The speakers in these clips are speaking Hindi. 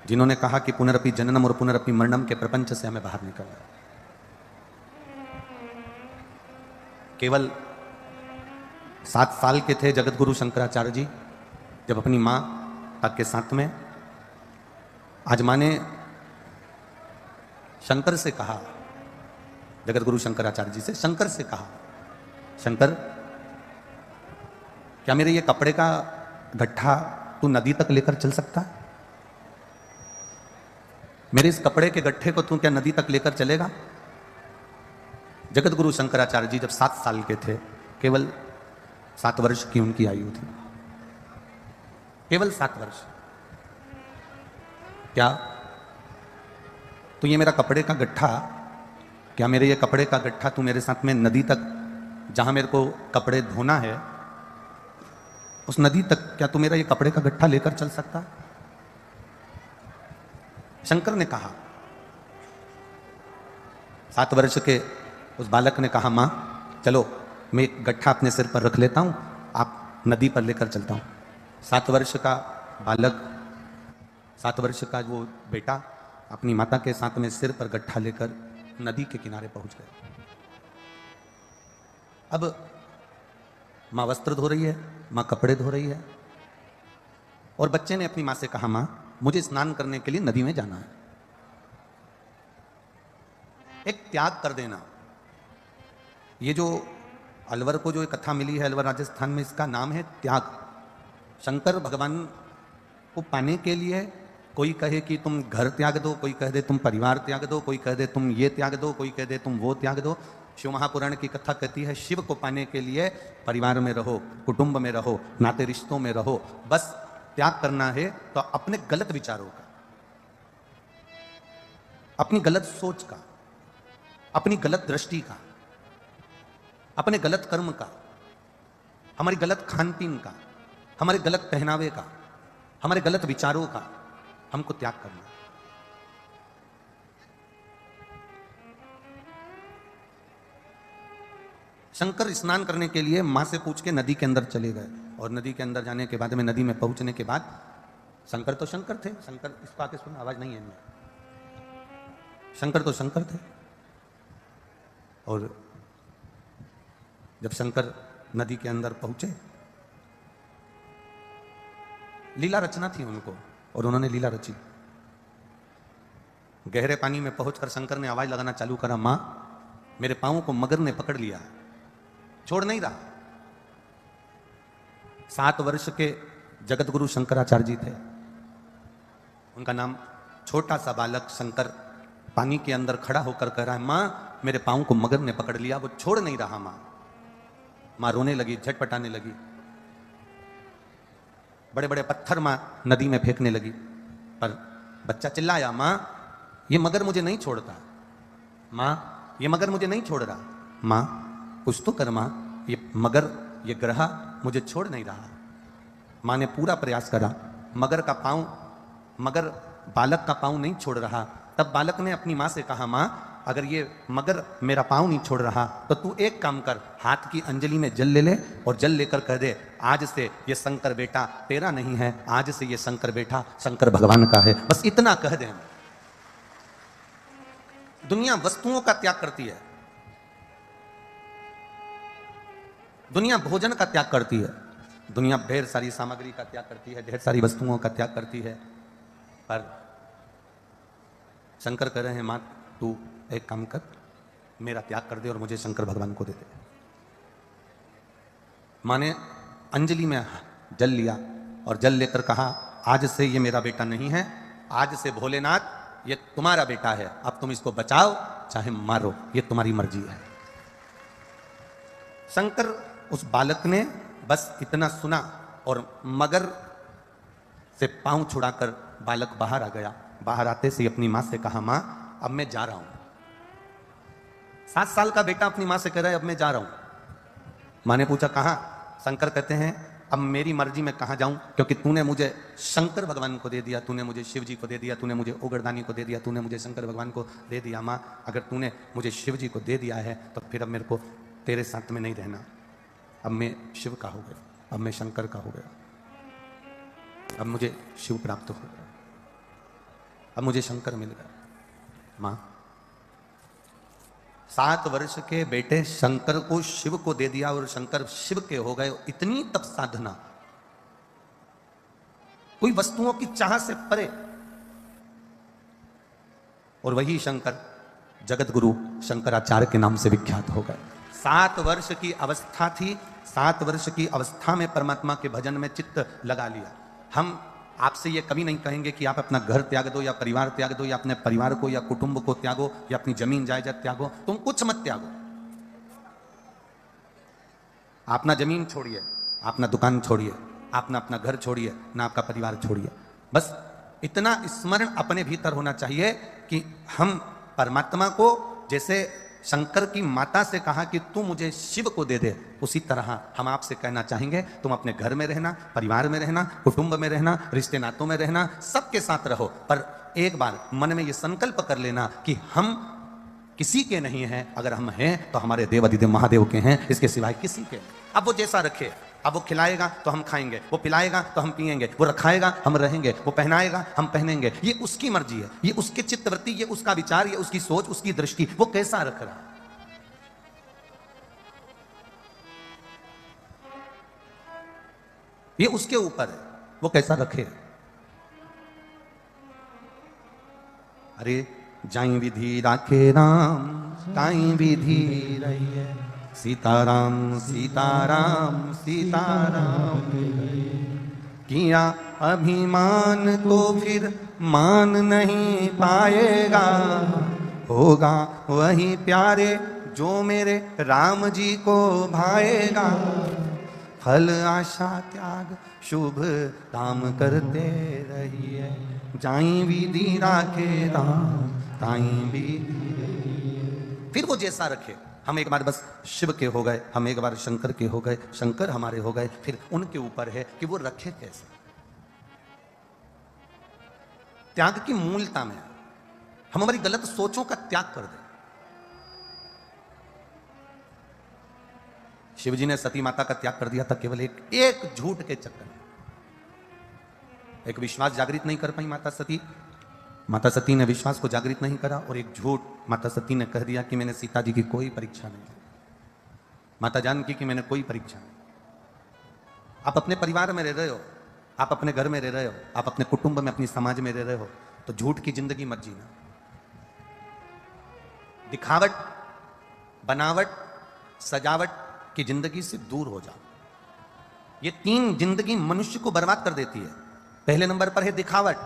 जिन्होंने कहा कि पुनरपि जननम और पुनरपि मरणम के प्रपंच से हमें बाहर निकलना है। केवल 7 साल के थे जगत गुरु शंकराचार्य जी जब अपनी मां तक के साथ में आज मां ने शंकर से कहा, जगत गुरु शंकराचार्य जी से शंकर से कहा, शंकर क्या मेरे ये कपड़े का गट्ठा तू नदी तक लेकर चल सकता है? मेरे इस कपड़े के गट्ठे को तू क्या नदी तक लेकर चलेगा? जगत गुरु शंकराचार्य जी जब 7 साल के थे, केवल 7 वर्ष की उनकी आयु थी, केवल 7 वर्ष। क्या तू ये मेरा कपड़े का गट्ठा, क्या मेरे ये कपड़े का गट्ठा तू मेरे साथ में नदी तक, जहां मेरे को कपड़े धोना है, उस नदी तक क्या तू मेरा ये कपड़े का गट्ठा लेकर चल सकता? शंकर ने कहा, 7 वर्ष के उस बालक ने कहा, मां चलो मैं एक गट्ठा अपने सिर पर रख लेता हूं, आप नदी पर लेकर चलता हूं। 7 वर्ष का बालक, 7 वर्ष का वो बेटा अपनी माता के साथ में सिर पर गट्ठा लेकर नदी के किनारे पहुंच गए। अब मां वस्त्र धो रही है, मां कपड़े धो रही है, और बच्चे ने अपनी मां से कहा, मां मुझे स्नान करने के लिए नदी में जाना है। एक त्याग कर देना। ये जो अलवर को जो एक कथा मिली है, अलवर राजस्थान में, इसका नाम है त्याग। शंकर भगवान को पाने के लिए कोई कहे कि तुम घर त्याग दो, कोई कह दे तुम परिवार त्याग दो, कोई कह दे तुम ये त्याग दो, कोई कह दे तुम वो त्याग दो। शिव महापुराण की कथा कहती है शिव को पाने के लिए परिवार में रहो, कुटुंब में रहो, नाते रिश्तों में रहो। बस त्याग करना है तो अपने गलत विचारों का, अपनी गलत सोच का, अपनी गलत दृष्टि का, अपने गलत कर्म का, हमारी गलत खान पीन का, हमारे गलत पहनावे का, हमारे गलत विचारों का हमको त्याग करना। शंकर स्नान करने के लिए मां से पूछ के नदी के अंदर चले गए, और नदी के अंदर जाने के बाद में, नदी में पहुंचने के बाद, शंकर तो शंकर थे, शंकर इसको आके सुन, आवाज नहीं है इनमें, शंकर तो शंकर थे। और जब शंकर नदी के अंदर पहुंचे, लीला रचना थी उनको, और उन्होंने लीला रची। गहरे पानी में पहुंचकर शंकर ने आवाज लगाना चालू करा, मां मेरे पांवों को मगर ने पकड़ लिया, छोड़ नहीं रहा। 7 वर्ष के जगत गुरु शंकराचार्य जी थे, उनका नाम छोटा सा बालक शंकर पानी के अंदर खड़ा होकर कह रहा है, मां मेरे पांव को मगर ने पकड़ लिया, वो छोड़ नहीं रहा। मां रोने लगी, झटपटाने लगी, बड़े बड़े पत्थर मां नदी में फेंकने लगी। पर बच्चा चिल्लाया, मां ये मगर मुझे नहीं छोड़ता, मां ये मगर मुझे नहीं छोड़ रहा, मां कुछ तो कर, मां ये मगर, ये ग्रह मुझे छोड़ नहीं रहा। मां ने पूरा प्रयास करा, मगर का पांव, मगर बालक का पांव नहीं छोड़ रहा। तब बालक ने अपनी मां से कहा, मां अगर ये मगर मेरा पांव नहीं छोड़ रहा तो तू एक काम कर, हाथ की अंजलि में जल ले ले, और जल लेकर कह दे, आज से ये शंकर बेटा तेरा नहीं है, आज से ये शंकर बेटा शंकर भगवान का है। बस इतना कह दे। दुनिया वस्तुओं का त्याग करती है, दुनिया भोजन का त्याग करती है, दुनिया ढेर सारी सामग्री का त्याग करती है, ढेर सारी वस्तुओं का त्याग करती है। पर शंकर कह रहे हैं, मां तू एक काम कर, मेरा त्याग कर दे और मुझे शंकर भगवान को दे दे। मां ने अंजलि में जल लिया, और जल लेकर कहा, आज से ये मेरा बेटा नहीं है, आज से भोलेनाथ ये तुम्हारा बेटा है, अब तुम इसको बचाओ चाहे मारो, ये तुम्हारी मर्जी है। शंकर उस बालक ने बस इतना सुना, और मगर से पांव छुड़ाकर बालक बाहर आ गया। बाहर आते से अपनी मां से कहा, मां अब मैं जा रहा हूं। 7 साल का बेटा अपनी मां से कह रहा है, अब मैं जा रहा हूं। मां ने पूछा, कहां? शंकर कहते हैं, अब मेरी मर्जी में कहां जाऊं, क्योंकि तूने मुझे शंकर भगवान को दे दिया, तूने मुझे शिव जी को दे दिया, तूने मुझे उगरदानी को दे दिया, तूने मुझे शंकर भगवान को दे दिया। मां अगर तूने मुझे शिव जी को दे दिया है तो फिर अब मेरे को तेरे साथ में नहीं रहना, अब मैं शिव का हो गया, अब मैं शंकर का हो गया, अब मुझे शिव प्राप्त हो गया। अब मुझे शंकर मिल गया। मां 7 वर्ष के बेटे शंकर को शिव को दे दिया और शंकर शिव के हो गए। इतनी तप साधना, कोई वस्तुओं की चाह से परे। और वही शंकर जगत गुरु शंकराचार्य के नाम से विख्यात हो गए। 7 वर्ष की अवस्था थी, 7 वर्ष की अवस्था में परमात्मा के भजन में चित्त लगा लिया। हम आपसे ये कभी नहीं कहेंगे कि आप अपना घर त्याग दो या परिवार त्याग दो या अपने परिवार को या कुटुंब को त्यागो या अपनी जमीन जायदाद त्यागो। तुम कुछ मत त्यागो। अपना जमीन छोड़िए, अपना दुकान छोड़िए, अपना अपना घर छोड़िए, ना आपका परिवार छोड़िए। बस इतना स्मरण अपने भीतर होना चाहिए कि हम परमात्मा को, जैसे शंकर की माता से कहा कि तू मुझे शिव को दे दे, उसी तरह हम आपसे कहना चाहेंगे तुम अपने घर में रहना, परिवार में रहना, कुटुंब में रहना, रिश्ते नातों में रहना, सबके साथ रहो, पर एक बार मन में ये संकल्प कर लेना कि हम किसी के नहीं हैं। अगर हम हैं तो हमारे देव अधिदेव महादेव के हैं, इसके सिवाय किसी के। अब वो जैसा रखे, अब वो खिलाएगा तो हम खाएंगे, वो पिलाएगा तो हम पिएंगे, वो रखाएगा हम रहेंगे, वो पहनाएगा हम पहनेंगे। ये उसकी मर्जी है, ये उसके चित्तवृत्ति, ये उसका विचार, ये उसकी सोच, उसकी दृष्टि, वो कैसा रख रहा। ये उसके ऊपर है, वो कैसा रखे। अरे जाई विधि राखे राम, ताई विधि रही है, सीताराम सीताराम सीताराम। किया अभिमान तो फिर मान नहीं पाएगा, होगा वही प्यारे जो मेरे राम जी को भाएगा। फल आशा त्याग शुभ काम करते रहिए, जाई विधि राखे राम, ताई विधि। फिर वो जैसा रखे। हम एक बार बस शिव के हो गए, हम एक बार शंकर के हो गए, शंकर हमारे हो गए, फिर उनके ऊपर है कि वो रखे कैसे। त्याग की मूलता में हम हमारी गलत सोचों का त्याग कर दें। शिवजी ने सती माता का त्याग कर दिया था केवल एक झूठ के चक्कर में। एक विश्वास जागृत नहीं कर पाई माता सती ने विश्वास को जागृत नहीं करा, और एक झूठ माता सती ने कह दिया कि मैंने सीता जी की कोई परीक्षा नहीं दी, माता जानकी की मैंने कोई परीक्षा नहीं। आप अपने परिवार में रह रहे हो, आप अपने घर में रह रहे हो, आप अपने कुटुंब में, अपनी समाज में रह रहे हो, तो झूठ की जिंदगी मत जीना। दिखावट, बनावट, सजावट की जिंदगी से दूर हो जाओ। ये 3 जिंदगी मनुष्य को बर्बाद कर देती है। पहले नंबर पर है दिखावट।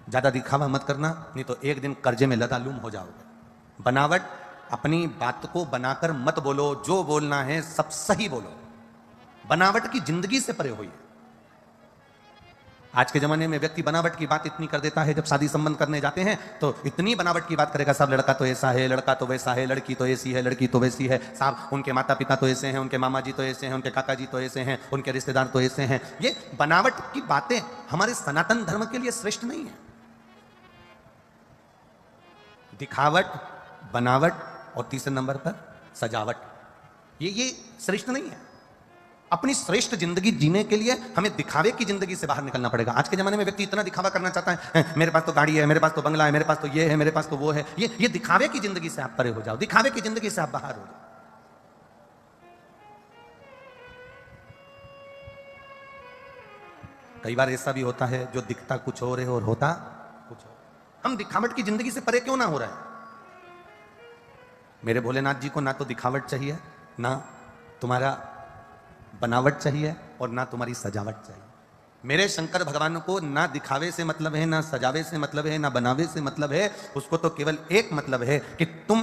ज्यादा दिखावा मत करना, नहीं तो एक दिन कर्जे में लदालूम हो जाओगे। बनावट, अपनी बात को बनाकर मत बोलो, जो बोलना है सब सही बोलो। बनावट की जिंदगी से परे होइए। आज के जमाने में व्यक्ति बनावट की बात इतनी कर देता है, जब शादी संबंध करने जाते हैं तो इतनी बनावट की बात करेगा, साहब लड़का तो ऐसा है, लड़का तो वैसा है, लड़की तो ऐसी है, लड़की तो वैसी है, साहब उनके माता पिता तो ऐसे हैं, उनके मामा जी तो ऐसे हैं, उनके काका जी तो ऐसे हैं, उनके रिश्तेदार तो ऐसे हैं। ये बनावट की बातें हमारे सनातन धर्म के लिए श्रेष्ठ नहीं है। दिखावट, बनावट और तीसरे नंबर पर सजावट, ये श्रेष्ठ नहीं है। अपनी श्रेष्ठ जिंदगी जीने के लिए हमें दिखावे की जिंदगी से बाहर निकलना पड़ेगा। आज के जमाने में व्यक्ति इतना दिखावा करना चाहता है, मेरे पास तो गाड़ी है, मेरे पास तो बंगला है, मेरे पास तो ये है, मेरे पास तो वो है। ये दिखावे की जिंदगी से आप परे हो जाओ, दिखावे की जिंदगी से आप बाहर हो जाओ। कई बार ऐसा भी होता है जो दिखता कुछ और है और होता कुछ और। हम दिखावट की जिंदगी से परे क्यों ना हो रहा है? मेरे भोलेनाथ जी को ना तो दिखावट चाहिए, ना तुम्हारा बनावट चाहिए, और ना तुम्हारी सजावट चाहिए। मेरे शंकर भगवान को ना दिखावे से मतलब है, ना सजावे से मतलब है, ना बनावे से मतलब है। उसको तो केवल एक मतलब है कि तुम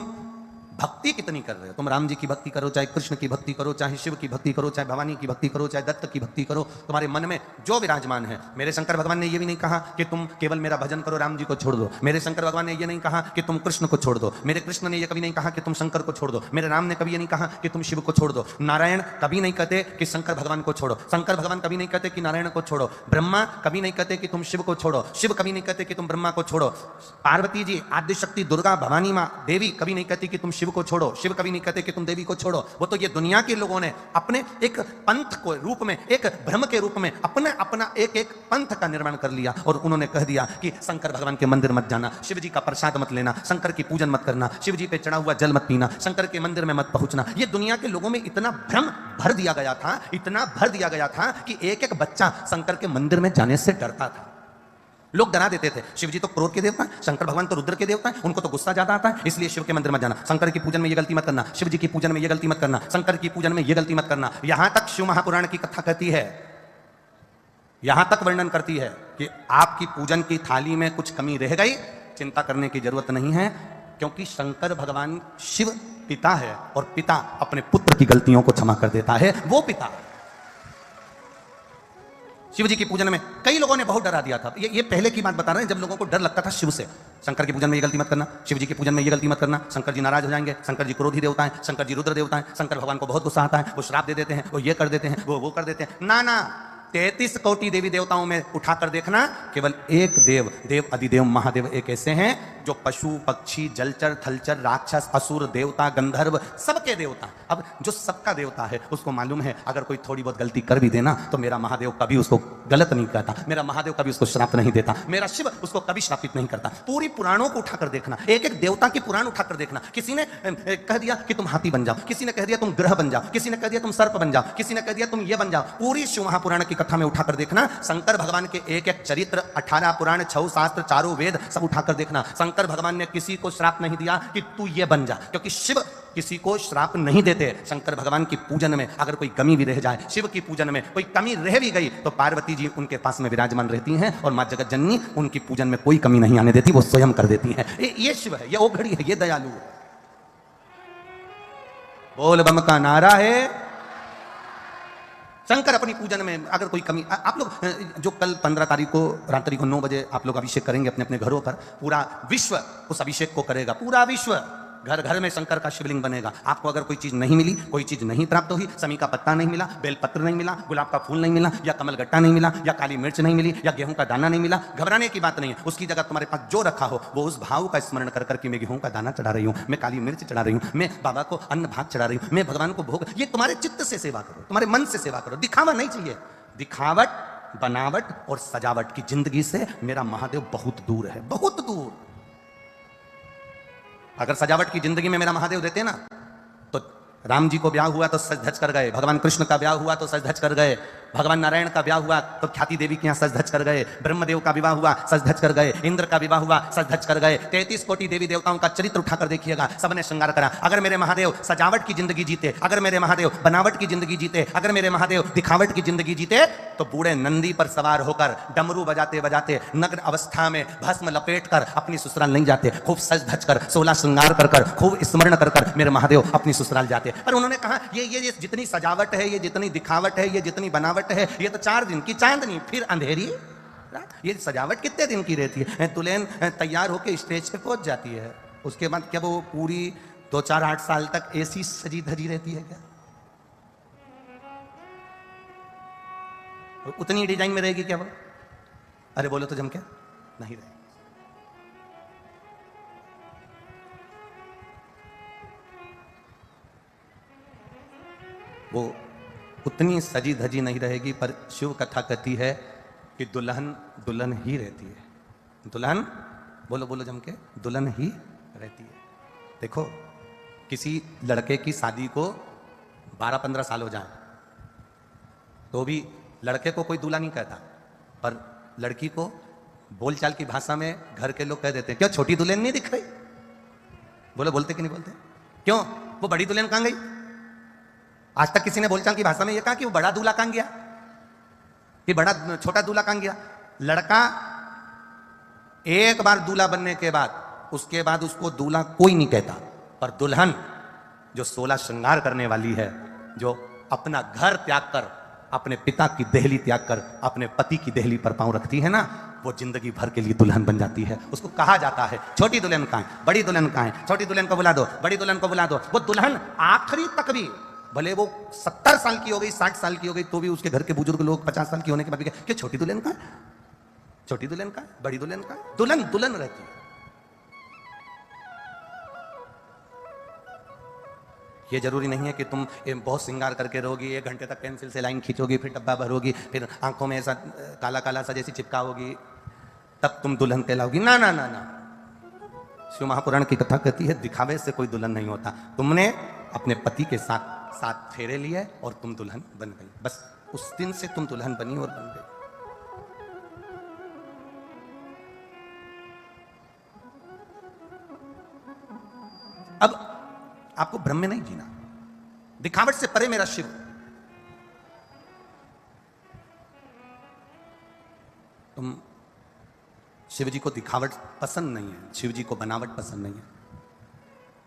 भक्ति कितनी कर रहे हो। तुम राम जी की भक्ति करो, चाहे कृष्ण की भक्ति करो, चाहे शिव की भक्ति करो, चाहे भवानी की भक्ति करो, चाहे दत्त की भक्ति करो, तुम्हारे मन में जो विराजमान है। मेरे शंकर भगवान ने यह भी नहीं कहा कि तुम केवल मेरा भजन करो, राम जी को छोड़ दो। मेरे शंकर भगवान ने यह नहीं कहा कि तुम कृष्ण को छोड़ दो। मेरे कृष्ण ने यह कभी नहीं कहा कि तुम शंकर को छोड़ दो। मेरे राम ने कभी यह नहीं कहा कि तुम शिव को छोड़ दो। नारायण कभी नहीं कहते कि शंकर भगवान को छोड़ो, शंकर भगवान कभी नहीं कहते कि नारायण को छोड़ो। ब्रह्मा कभी नहीं कहते कि तुम शिव को छोड़ो, शिव कभी नहीं कहते कि तुम ब्रह्मा को छोड़ो। पार्वती जी, आद्य शक्ति दुर्गा, भवानी माँ, देवी कभी नहीं कहती कि तुम शिव को छोड़ो। छोड़ो। शिव कभी नहीं कहते कि तुम देवी को छोड़ो, वो तो ये दुनिया के लोगों ने अपने एक पंथ को रूप में, एक भ्रम के रूप में अपने अपना एक एक पंथ का निर्माण कर लिया और उन्होंने कह दिया कि शंकर भगवान के मंदिर मत जाना, शिव जी का प्रसाद मत लेना, शंकर की पूजन मत करना, शिव जी पे चढ़ा हुआ जल मत पीना, शंकर के मंदिर में मत पहुंचना। ये दुनिया के लोगों में इतना भ्रम भर दिया गया था, इतना भर दिया गया था कि एक एक बच्चा शंकर के मंदिर में जाने से डरता था। लोग डरा देते थे, शिव जी तो क्रोध के देवता है, शंकर भगवान तो रुद्र के देवता है, उनको तो गुस्सा ज्यादा आता है, इसलिए शिव के मंदिर मत जाना, शंकर की पूजन में ये गलती मत करना, शिव जी की पूजन में ये गलती मत करना, शंकर की पूजन में ये गलती मत करना। यहां तक शिव महापुराण की कथा कहती है, यहां तक वर्णन करती है कि आपकी पूजन की थाली में कुछ कमी रह गई, चिंता करने की जरूरत नहीं है, क्योंकि शंकर भगवान शिव पिता है और पिता अपने पुत्र की गलतियों को क्षमा कर देता है। वो पिता शिव जी की पूजन में कई लोगों ने बहुत डरा दिया था। ये पहले की बात बता रहे हैं, जब लोगों को डर लगता था शिव से। शंकर की पूजन में ये गलती मत करना, शिव जी की पूजन में ये गलती मत करना, शंकर जी नाराज हो जाएंगे, शंकर जी क्रोधी देवता है, शंकर जी रुद्र देवता है, शंकर भगवान को बहुत गुस्सा आता है, वो श्राप दे देते हैं, वो ये कर देते हैं, वो कर देते हैं। ना ना, 33 कोटि देवी देवताओं में उठाकर देखना, केवल एक देव, देव अधिदेव महादेव एक ऐसे हैं जो पशु पक्षी जलचर थलचर राक्षस असुर देवता गंधर्व सबके देवता। अब जो सबका देवता है उसको मालूम है अगर कोई थोड़ी बहुत गलती कर भी देना तो मेरा महादेव कभी उसको गलत नहीं कहता, मेरा महादेव कभी उसको श्राप नहीं देता, मेरा शिव उसको कभी श्रापित नहीं करता। पूरी पुराणों को उठाकर देखना, एक एक देवता की पुराण उठाकर देखना। किसी ने कह दिया कि तुम हाथी बन जाओ, किसी ने कह दिया तुम ग्रह बन जाओ, किसी ने कह दिया तुम सर्प बन जाओ, किसी ने कह दिया तुम ये बन जाओ। पूरी शिव महापुराण की कथा में उठाकर देखना, शंकर भगवान के एक एक चरित्र, 18 पुराण, 6 शास्त्र, 4 वेद सब उठाकर देखना। शंकर भगवान ने किसी को श्राप नहीं दिया कि तू ये बन जा, क्योंकि शिव किसी को श्राप नहीं देते। शंकर भगवान की पूजन में अगर कोई कमी भी रह जाए, शिव की पूजन में कोई कमी रह भी गई तो पार्वती जी उनके पास में विराजमान रहती हैं और मां जगत जननी उनकी पूजन में कोई कमी नहीं आने देती, वो स्वयं कर देती हैं। ये शिव है, ये ओघड़ी है, ये दयालु है। बोल बम का नारा है। शंकर अपनी पूजन में अगर कोई कमी, आप लोग जो कल 15 तारीख को रात्रि को 9 बजे आप लोग अभिषेक करेंगे अपने अपने घरों पर, पूरा विश्व उस अभिषेक को करेगा, पूरा विश्व, घर घर में शंकर का शिवलिंग बनेगा। आपको अगर कोई चीज नहीं मिली, कोई चीज नहीं प्राप्त हुई, समी का पत्ता नहीं मिला, बेलपत्र नहीं मिला, गुलाब का फूल नहीं मिला, या कमल गट्टा नहीं मिला, या काली मिर्च नहीं मिली, या गेहूं का दाना नहीं मिला, घबराने की बात नहीं है। उसकी जगह तुम्हारे पास जो रखा हो वो उस भाव का स्मरण कर करके मैं गेहूं का दाना चढ़ा रही हूं, मैं काली मिर्च चढ़ा रही हूं, मैं बाबा को अन्न भात चढ़ा रही हूं, मैं भगवान को भोग, ये तुम्हारे चित्त से सेवा करो, तुम्हारे मन से सेवा करो। दिखावा नहीं चाहिए। दिखावट, बनावट और सजावट की जिंदगी से मेरा महादेव बहुत दूर है, बहुत दूर। अगर सजावट की जिंदगी में मेरा महादेव देते ना तो राम जी को ब्याह हुआ तो सज धज कर गए, भगवान कृष्ण का ब्याह हुआ तो सज धज कर गए, भगवान नारायण का ब्याह हुआ तो ख्याति देवी के यहाँ सज धज कर गए, ब्रह्मदेव का विवाह हुआ सज धज कर गए, इंद्र का विवाह हुआ सज धज कर गए। 33 कोटि देवी देवताओं का चरित्र उठाकर देखिएगा, सबने श्रृंगार करा। अगर मेरे महादेव सजावट की जिंदगी जीते, अगर मेरे महादेव बनावट की जिंदगी जीते, अगर मेरे महादेव दिखावट की जिंदगी जीते तो बूढ़े नंदी पर सवार होकर डमरू बजाते बजाते नग्न अवस्था में भस्म लपेट कर अपनी ससुराल नहीं जाते, खूब सज धज कर 16 श्रृंगार कर कर खूब स्मरण कर कर मेरे महादेव अपनी ससुराल जाते। पर उन्होंने कहा ये जितनी सजावट है, ये जितनी दिखावट है, ये जितनी बनावट है, ये तो 4 दिन की चांदनी फिर अंधेरी। ये सजावट कितने दिन की रहती है? दुल्हन तैयार होकर स्टेज पे पहुंच जाती है, उसके बाद क्या वो पूरी 2-4-8 साल तक ऐसी सजी धजी रहती है क्या? उतनी डिजाइन में रहेगी क्या वो? अरे बोलो तो जम क्या नहीं रहेगी। वो उतनी सजी धजी नहीं रहेगी, पर शिव कथा कहती है कि दुल्हन दुल्हन ही रहती है। दुल्हन बोलो बोलो जम के, दुल्हन ही रहती है। देखो किसी लड़के की शादी को 12-15 साल हो जाए तो भी लड़के को कोई दूल्हा नहीं कहता, पर लड़की को बोलचाल की भाषा में घर के लोग कह देते हैं, क्यों छोटी दुल्हन नहीं दिख रही? बोलो बोलते कि नहीं बोलते? क्यों वो बड़ी दुल्हन कहां गई? आज तक किसी ने बोलचाल की भाषा में यह कहा कि वो बड़ा दूल्हा कहां गया, कि बड़ा छोटा दूल्हा कहां गया? लड़का एक बार दूल्हा बनने के बाद उसके बाद उसको दूल्हा कोई नहीं कहता, पर दुल्हन जो 16 श्रृंगार करने वाली है, जो अपना घर त्याग कर, अपने पिता की देहली त्याग कर अपने पति की देहली पर पांव रखती है ना, वो जिंदगी भर के लिए दुल्हन बन जाती है। उसको कहा जाता है छोटी दुल्हन कहां है, बड़ी दुल्हन कहां है, छोटी दुल्हन को बुला दो, बड़ी दुल्हन को बुला दो। वो दुल्हन आखिरी तक भी, भले वो 70 साल की हो गई, 60 साल की हो गई, तो भी उसके घर के बुजुर्ग लोग 50 साल की होने के बाद भी कि छोटी दुल्हन कहां है, छोटी दुल्हन कहां है, बड़ी दुल्हन कहां है? दुल्हन दुल्हन रहती है। ये जरूरी नहीं है कि तुम बहुत श्रृंगार करके रहोगी, 1 घंटे तक पेंसिल से लाइन खींचोगी, फिर डब्बा भरोगी, फिर आंखों में ऐसा काला काला सा जैसी चिपकाओगी, तब तुम दुल्हन कहलाओगी। ना ना ना ना, शिव महापुराण की कथा कहती है दिखावे से कोई दुल्हन नहीं होता। तुमने अपने पति के साथ 7 फेरे लिए और तुम दुल्हन बन गई, बस उस दिन से तुम दुल्हन बनी और बन गई। अब आपको भ्रम में नहीं जीना, दिखावट से परे मेरा शिव। तुम शिव जी को दिखावट पसंद नहीं है, शिव जी को बनावट पसंद नहीं है।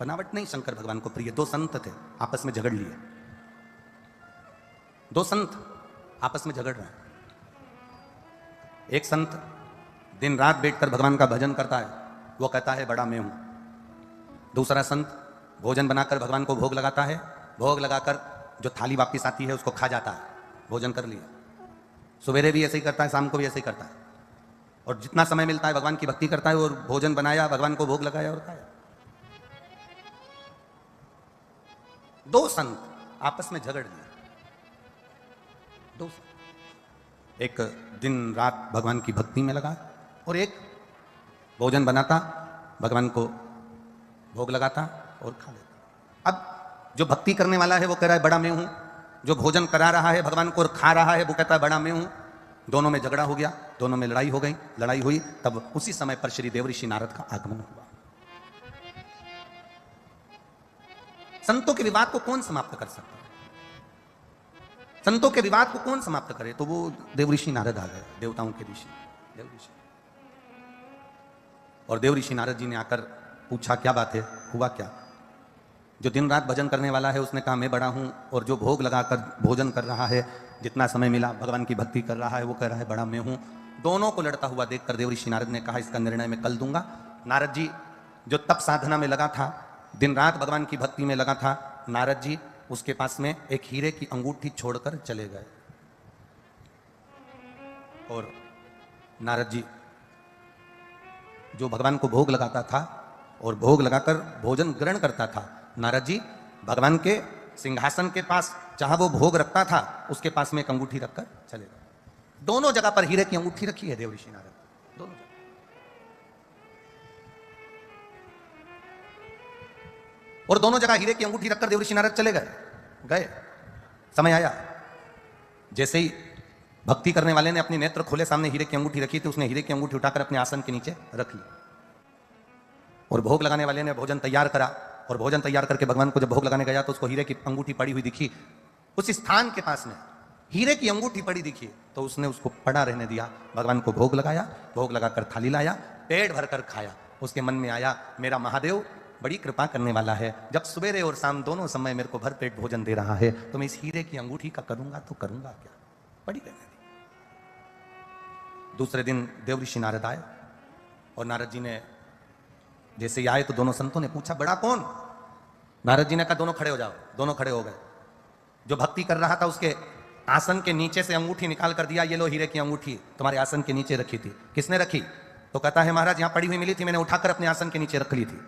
बनावट नहीं शंकर भगवान को प्रिय। 2 संत थे, आपस में झगड़ लिए। 2 संत आपस में झगड़ रहे हैं। एक संत दिन रात बैठकर भगवान का भजन करता है, वो कहता है बड़ा मैं हूं। दूसरा संत भोजन बनाकर भगवान को भोग लगाता है, भोग लगाकर जो थाली वापस आती है उसको खा जाता है, भोजन कर लिया। सवेरे भी ऐसे ही करता है, शाम को भी ऐसे ही करता है, और जितना समय मिलता है भगवान की भक्ति करता है, और भोजन बनाया, भगवान को भोग लगाया और खाया। 2 संत आपस में झगड़ लिए। 2 संत, एक दिन रात भगवान की भक्ति में लगा और एक भोजन बनाता, भगवान को भोग लगाता और खा लेता। अब जो भक्ति करने वाला है वो कह रहा है बड़ा मैं हूं, जो भोजन करा रहा है भगवान को और खा रहा है वो कहता है बड़ा मैं हूं। दोनों में झगड़ा हो गया, दोनों में लड़ाई हो गई। लड़ाई हुई तब उसी समय पर श्री देवऋषि नारद का आगमन हुआ। संतों के विवाद को कौन समाप्त कर सकता है? संतों के विवाद को कौन समाप्त करे? तो वो देवऋषि नारद आ गए, देवताओं के ऋषि देवऋषि। और देवऋषि नारद जी ने आकर पूछा क्या बात है, हुआ क्या? जो दिन रात भजन करने वाला है उसने कहा मैं बड़ा हूं, और जो भोग लगाकर भोजन कर रहा है, जितना समय मिला भगवान की भक्ति कर रहा है, वो कह रहा है बड़ा मैं हूं। दोनों को लड़ता हुआ देखकर देवऋषि नारद ने कहा इसका निर्णय मैं कल दूंगा। नारद जी जो तप साधना में लगा था, दिन रात भगवान की भक्ति में लगा था, नारद जी उसके पास में एक हीरे की अंगूठी छोड़कर चले गए। और नारद जी जो भगवान को भोग लगाता था और भोग लगाकर भोजन ग्रहण करता था, नारद जी भगवान के सिंहासन के पास जहां वो भोग रखता था उसके पास में एक अंगूठी रखकर चले गए। दोनों जगह पर हीरे की अंगूठी रखी है देवऋषि नारद, दोनों जगह। और दोनों जगह हीरे की अंगूठी रखकर देवऋषि नारद चले गए। समय आया, जैसे ही भक्ति करने वाले ने अपने नेत्र खोले, सामने हीरे की अंगूठी रखी थी, उसने हीरे की अंगूठी उठाकर अपने आसन के नीचे रख ली। और भोग लगाने वाले ने भोजन तैयार करा, और भोजन तैयार करके भगवान को जब भोग लगाने गया तो उसको हीरे की अंगूठी पड़ी हुई दिखी। उस स्थान के पास में हीरे की अंगूठी पड़ी दिखी तो उसने उसको पड़ा रहने दिया। भगवान को भोग लगाया, भोग लगाकर थाली लाया, पेट भरकर खाया। उसके मन में आया मेरा महादेव बड़ी कृपा करने वाला है, जब सवेरे और शाम दोनों समय मेरे को भरपेट भोजन दे रहा है, तो मैं इस हीरे की अंगूठी का करूंगा तो करूंगा क्या, पड़ी रहने दी। दूसरे दिन देवऋषि नारद आए, और नारद जी ने जैसे ही आए तो दोनों संतों ने पूछा बड़ा कौन? नारद जी ने कहा दोनों खड़े हो जाओ। दोनों खड़े हो गए। जो भक्ति कर रहा था उसके आसन के नीचे से अंगूठी निकाल कर दिया, ये लो हीरे की अंगूठी तुम्हारे आसन के नीचे रखी थी। किसने रखी? तो कहता है महाराज यहां पड़ी हुई मिली थी, मैंने उठाकर अपने आसन के नीचे रख ली थी।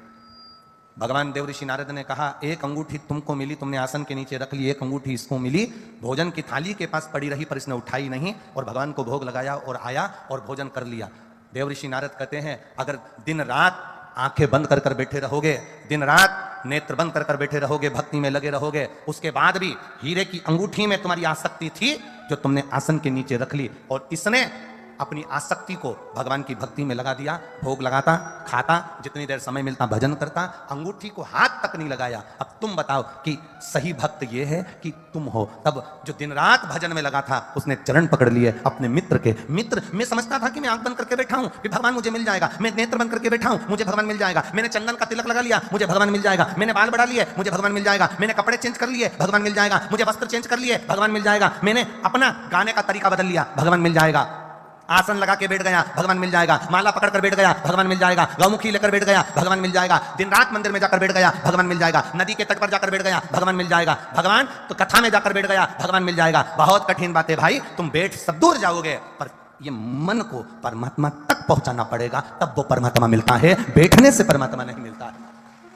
भगवान देवऋषि नारद ने कहा एक अंगूठी तुमको मिली, तुमने आसन के नीचे रख ली, एक अंगूठी इसको मिली, भोजन की थाली के पास पड़ी रही पर इसने उठाई नहीं, और भगवान को भोग लगाया और आया और भोजन कर लिया। देवऋषि नारद कहते हैं अगर दिन रात आंखें बंद कर कर बैठे रहोगे, दिन रात नेत्र बंद कर कर बैठे रहोगे, भक्ति में लगे रहोगे, उसके बाद भी हीरे की अंगूठी में तुम्हारी आसक्ति थी जो तुमने आसन के नीचे रख ली, और इसने अपनी आसक्ति को भगवान की भक्ति में लगा दिया। भोग लगाता, खाता, जितनी देर समय मिलता भजन करता, अंगूठी को हाथ तक नहीं लगाया। अब तुम बताओ कि सही भक्त ये है कि तुम हो? तब जो दिन रात भजन में लगा था उसने चरण पकड़ लिए अपने मित्र के। मित्र, मैं समझता था कि मैं आंख बंद करके बैठा हूं कि भगवान मुझे मिल जाएगा, मैं नेत्र बंद करके बैठा हूं मुझे भगवान मिल जाएगा, मैंने चंदन का तिलक लगा लिया मुझे भगवान मिल जाएगा, मैंने बाल बढ़ा लिए मुझे भगवान मिल जाएगा, मैंने कपड़े चेंज कर लिए भगवान मिल जाएगा, मुझे वस्त्र चेंज कर लिए भगवान मिल जाएगा, मैंने अपना गाने का तरीका बदल लिया भगवान मिल जाएगा, आसन लगा के बैठ गया भगवान मिल जाएगा, माला पकड़ कर बैठ गया भगवान मिल जाएगा, गौमुखी लेकर बैठ गया भगवान मिल जाएगा, दिन रात मंदिर में जाकर बैठ गया भगवान मिल जाएगा, नदी के तट पर जाकर बैठ गया भगवान मिल जाएगा, भगवान तो कथा में जाकर बैठ गया भगवान मिल जाएगा। बहुत कठिन बात है भाई, तुम बैठ सब दूर जाओगे पर ये मन को परमात्मा तक पहुंचाना पड़ेगा, तब वो परमात्मा मिलता है, बैठने से परमात्मा नहीं मिलता।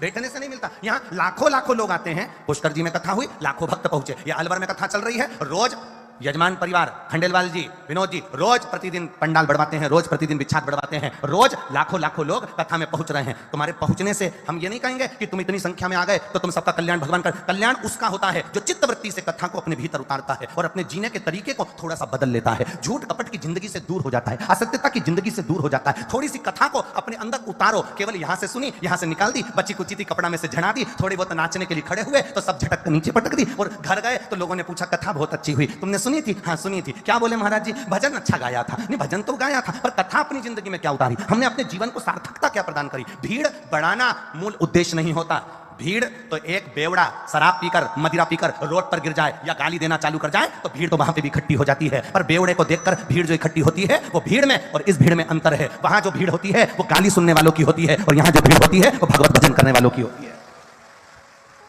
बैठने से नहीं मिलता। यहाँ लाखों लाखों लोग आते हैं, पुष्कर जी में कथा हुई, लाखों भक्त पहुंचे। ये अलवर में कथा चल रही है, रोज यजमान परिवार खंडेलवाल जी, विनोद जी रोज प्रतिदिन पंडाल बढ़वाते हैं, रोज प्रतिदिन बिछात बढ़वाते हैं, रोज लाखों लाखों लोग कथा में पहुंच रहे हैं। तुम्हारे पहुंचने से हम ये नहीं कहेंगे कि तुम इतनी संख्या में आ गए तो तुम सबका कल्याण भगवान कर। कल्याण उसका होता है जो चित्तवृत्ति से कथा को अपने भीतर उतारता है और अपने जीने के तरीके को थोड़ा सा बदल लेता है। झूठ कपट की जिंदगी से दूर हो जाता है, असत्यता की जिंदगी से दूर हो जाता है। थोड़ी सी कथा को अपने अंदर उतारो, केवल यहां से सुनी, यहां से निकाल दी, बच्ची कुची थी कपड़ा में से झड़ा दी, थोड़ी बहुत नाचने के लिए खड़े हुए तो सब झटक कर नीचे पटक दी, और घर गए तो लोगों ने पूछा कथा बहुत अच्छी हुई, तुमने सुनी थी? हाँ सुनी थी। क्या बोले महाराज जी? भजन अच्छा गाया था। नहीं, भजन तो गाया था, पर कथा अपनी जिंदगी में क्या उतारी? हमने अपने जीवन को सार्थकता क्या प्रदान करी? भीड़ बढ़ाना मूल उद्देश्य नहीं होता। भीड़ तो एक बेवड़ा शराब पीकर, मदिरा पीकर रोड पर गिर जाए या गाली देना चालू कर जाए तो भीड़ तो वहां पे भी इकट्ठी हो जाती है, पर बेवड़े को देखकर भीड़ जो इकट्ठी होती है वो भीड़ में और इस भीड़ में अंतर है। वहां जो भीड़ होती है वो गाली सुनने वालों की होती है, और यहां जो भीड़ होती है वो भगवत भजन करने वालों की होती है।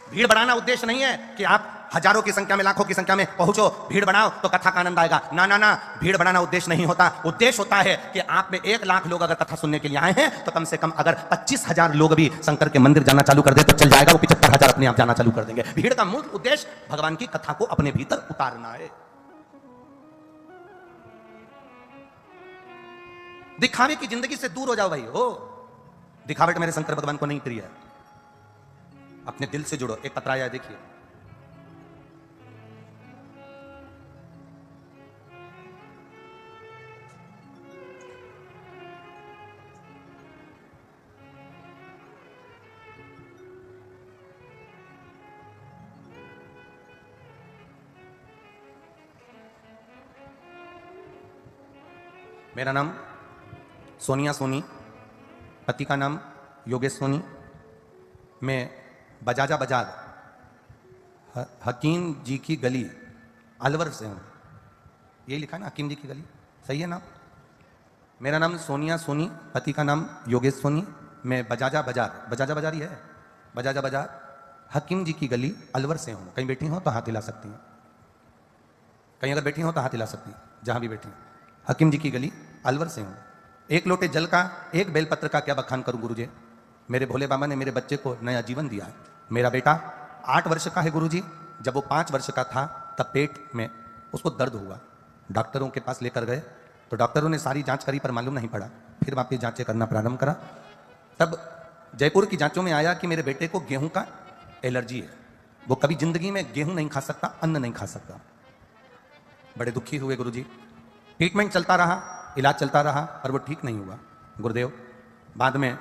भीड़ बढ़ाना उद्देश्य नहीं है कि आप हजारों की संख्या में, लाखों की संख्या में पहुंचो, भीड़ बढ़ाओ तो कथा का आनंद आएगा। ना ना ना, भीड़ बढ़ाना उद्देश्य नहीं होता। उद्देश्य होता है कि आप में 1 लाख लोग अगर कथा सुनने के लिए आए हैं तो कम से कम अगर 25,000 लोग भी शंकर के मंदिर जाना चालू कर दे तो चल जाएगा, वो 75,000 अपने आप जाना चालू कर देंगे। भीड़ का मूल उद्देश्य भगवान की कथा को अपने भीतर उतारना है। दिखावे की जिंदगी से दूर हो जाओ भाई। हो दिखावट मेरे शंकर भगवान को नहीं प्रिय है। अपने दिल से जुड़ो। एक पत्र आया देखिए, मेरा नाम सोनिया सोनी, पति का नाम योगेश सोनी। मैं बजाजा बाजार हकीम जी की गली अलवर से हूँ। यही लिखा ना, हकीम जी की गली, सही है ना? मेरा नाम सोनिया सोनी, पति का नाम योगेश सोनी। मैं बजाजा बाजार ही है, बजाजा बाजार हकीम जी की गली अलवर से हूँ। कहीं बैठी हो तो हाथ हिला सकती हैं, कहीं अगर बैठी हो तो हाथ हिला सकती हैं, जहाँ भी बैठी। हकीम जी की गली अलवर से हूँ। एक लोटे जल का, एक बेलपत्र का क्या बखान करूं गुरुजी। मेरे भोले बाबा ने मेरे बच्चे को नया जीवन दिया है। मेरा बेटा 8 वर्ष का है गुरुजी। जब वो 5 वर्ष का था तब पेट में उसको दर्द हुआ। डॉक्टरों के पास लेकर गए तो डॉक्टरों ने सारी जांच करी पर मालूम नहीं पड़ा। फिर वापिस जांचें करना प्रारंभ करा। तब जयपुर की जांचों में आया कि मेरे बेटे को गेहूं का एलर्जी है। वो कभी जिंदगी में गेहूं नहीं खा सकता, अन्न नहीं खा सकता। बड़े दुखी हुए गुरुजी। ट्रीटमेंट चलता रहा, इलाज चलता रहा, पर वो ठीक नहीं हुआ गुरुदेव। बाद में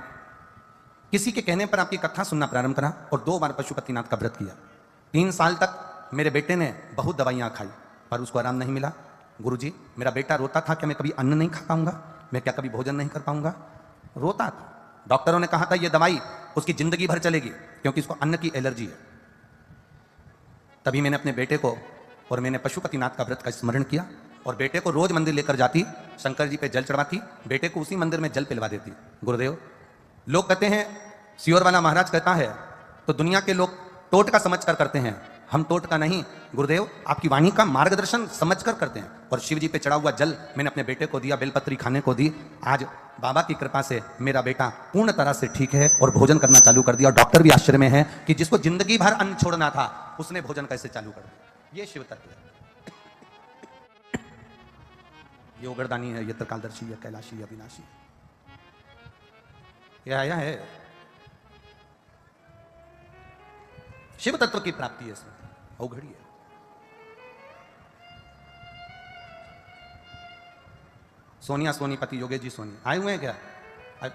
किसी के कहने पर आपकी कथा सुनना प्रारंभ करा और 2 बार पशुपतिनाथ का व्रत किया। 3 साल तक मेरे बेटे ने बहुत दवाइयां खाई पर उसको आराम नहीं मिला। गुरुजी, मेरा बेटा रोता था कि मैं कभी अन्न नहीं खा पाऊंगा, मैं क्या कभी भोजन नहीं कर पाऊंगा। रोता था। डॉक्टरों ने कहा था ये दवाई उसकी जिंदगी भर चलेगी क्योंकि उसको अन्न की एलर्जी है। तभी मैंने अपने बेटे को और मैंने पशुपतिनाथ का व्रत का स्मरण किया और बेटे को रोज मंदिर लेकर जाती, शंकर जी पे जल चढ़वाती, बेटे को उसी मंदिर में जल पिलवा देती। गुरुदेव, लोग कहते हैं, सियोर वाला महाराज कहता है तो दुनिया के लोग टोट का समझ कर करते हैं, हम टोट का नहीं। गुरुदेव, आपकी वाणी का मार्गदर्शन समझ कर करते हैं। और शिव जी पे चढ़ा हुआ जल मैंने अपने बेटे को दिया, बेलपत्री खाने को दी। आज बाबा की कृपा से मेरा बेटा पूर्ण तरह से ठीक है और भोजन करना चालू कर दिया। और डॉक्टर भी आश्चर्य में है कि जिसको जिंदगी भर अन्न छोड़ना था उसने भोजन कैसे चालू कर दिया। ये शिव तत्व है। ये उगरदानी है, ये त्रिकालदर्शी है, कैलाशी, अविनाशी। यह आया है शिव तत्व की प्राप्ति है, इसमें अवघड़ी है। सोनिया सोनी, पति योगेश जी सोनी आए हुए हैं क्या?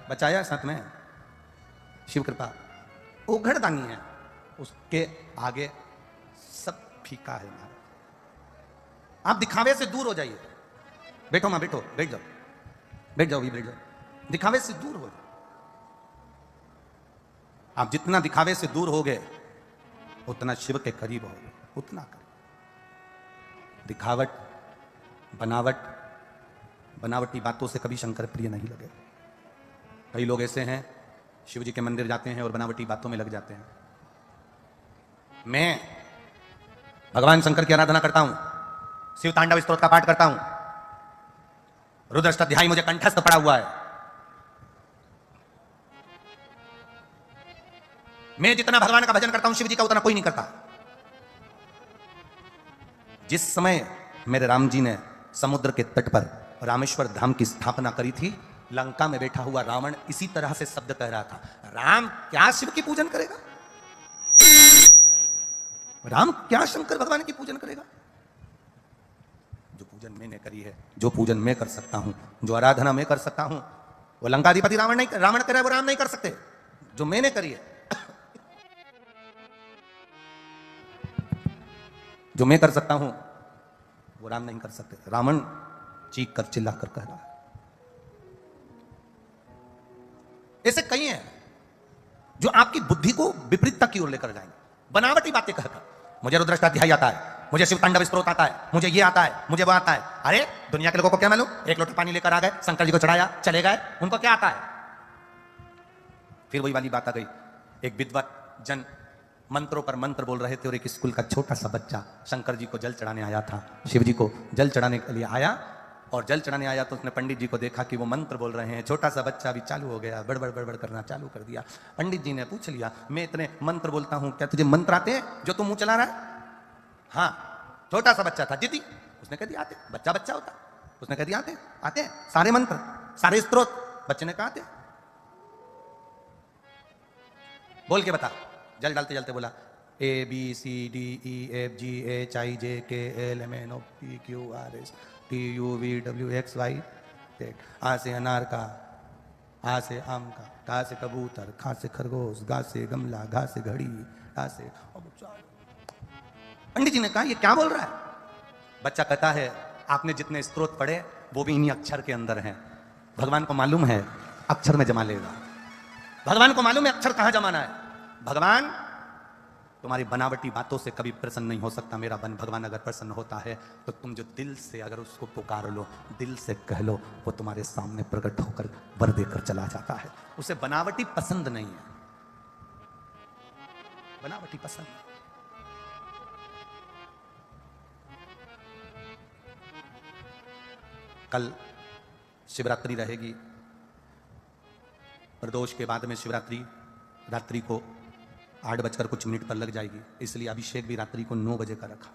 बचाया साथ में, शिव कृपा। उघड़दानी है, उसके आगे सब फीका है। आप दिखावे से दूर हो जाइए। बैठो मां, बैठो, बैठ जाओ, बैठ जाओ, भी बैठ जाओ। दिखावे से दूर हो जाओ। आप जितना दिखावे से दूर हो गए उतना शिव के करीब हो गए, उतना करीब। दिखावट, बनावटी बातों से कभी शंकर प्रिय नहीं लगे। कई लोग ऐसे हैं शिव जी के मंदिर जाते हैं और बनावटी बातों में लग जाते हैं। मैं भगवान शंकर की आराधना करता हूं, शिव तांडव स्तोत्र का पाठ करता हूं, रुद्राष्टाध्यायी मुझे कंठस्थ पड़ा हुआ है। मैं जितना भगवान का भजन करता हूं शिव जी का उतना कोई नहीं करता। जिस समय मेरे राम जी ने समुद्र के तट पर रामेश्वर धाम की स्थापना करी थी, लंका में बैठा हुआ रावण इसी तरह से शब्द कह रहा था, राम क्या शिव की पूजन करेगा, राम क्या शंकर भगवान की पूजन करेगा। जो पूजन मैंने करी है, जो पूजन मैं कर सकता हूं, जो आराधना मैं कर सकता हूं, वो लंकाधिपति रावण कर रहा है, वो राम नहीं कर सकते। जो मैंने करी है, जो मैं कर सकता हूं, वो राम नहीं कर सकते। रावण चीख कर चिल्ला कर कह रहा है। ऐसे कई हैं जो आपकी बुद्धि को विपरीतता की ओर लेकर जाएंगे, बनावटी बातें कहकर। मुझे रुद्राष्टाध्यायी आता है, मुझे शिव तांडव स्तोत्र आता है, मुझे ये आता है, मुझे वो आता है। अरे दुनिया के लोगों को क्या मालूम, एक लोटा पानी लेकर आ गए, शंकर जी को चढ़ाया, चले गए, उनको क्या आता है। फिर वही वाली बात आ गई, एक विद्वत जन मंत्रों पर मंत्र बोल रहे थे और एक स्कूल का छोटा सा बच्चा शंकर जी को जल चढ़ाने आया था, शिव जी को जल चढ़ाने के लिए आया, और जल चढ़ाने आया तो उसने पंडित जी को देखा कि वो मंत्र बोल रहे हैं। छोटा सा बच्चा भी चालू हो गया, बड़बड़ बड़बड़ करना चालू कर दिया। पंडित जी ने पूछ लिया, मैं इतने मंत्र बोलता हूं, क्या तुझे मंत्र आते हैं जो तू मुंह चला रहा है। हाँ, छोटा सा बच्चा था जिद्दी, उसने कह दिया आते। बच्चा बच्चा होता, उसने कह दिया आते आते हैं सारे मंत्र, सारे स्त्रोत। बच्चे ने कहा आते। बोल के बता। जल डालते जलते बोला, ABCDEFGHIJKLMNOPQRS TUVWXY। आ से अनार का, आ से आम का, का से कबूतर, खा से खरगोश, गा से गमला, घा से घड़ी, आ से। पंडित जी ने कहा ये क्या बोल रहा है। बच्चा कहता है आपने जितने स्तोत्र पढ़े वो भी इन्हीं अक्षर के अंदर हैं। भगवान को मालूम है अक्षर में जमा लेगा, भगवान को मालूम है अक्षर कहां जमाना है। भगवान तुम्हारी बनावटी बातों से कभी प्रसन्न नहीं हो सकता। मेरा भगवान अगर प्रसन्न होता है तो तुम जो दिल से अगर उसको पुकार लो, दिल से कह लो, वो तुम्हारे सामने प्रकट होकर वर देकर चला जाता है। उसे बनावटी पसंद नहीं है, बनावटी पसंद। कल शिवरात्रि रहेगी, प्रदोष के बाद में शिवरात्रि, रात्रि को 8 बजकर कुछ मिनट पर लग जाएगी, इसलिए अभिषेक भी रात्रि को 9 बजे का रखा।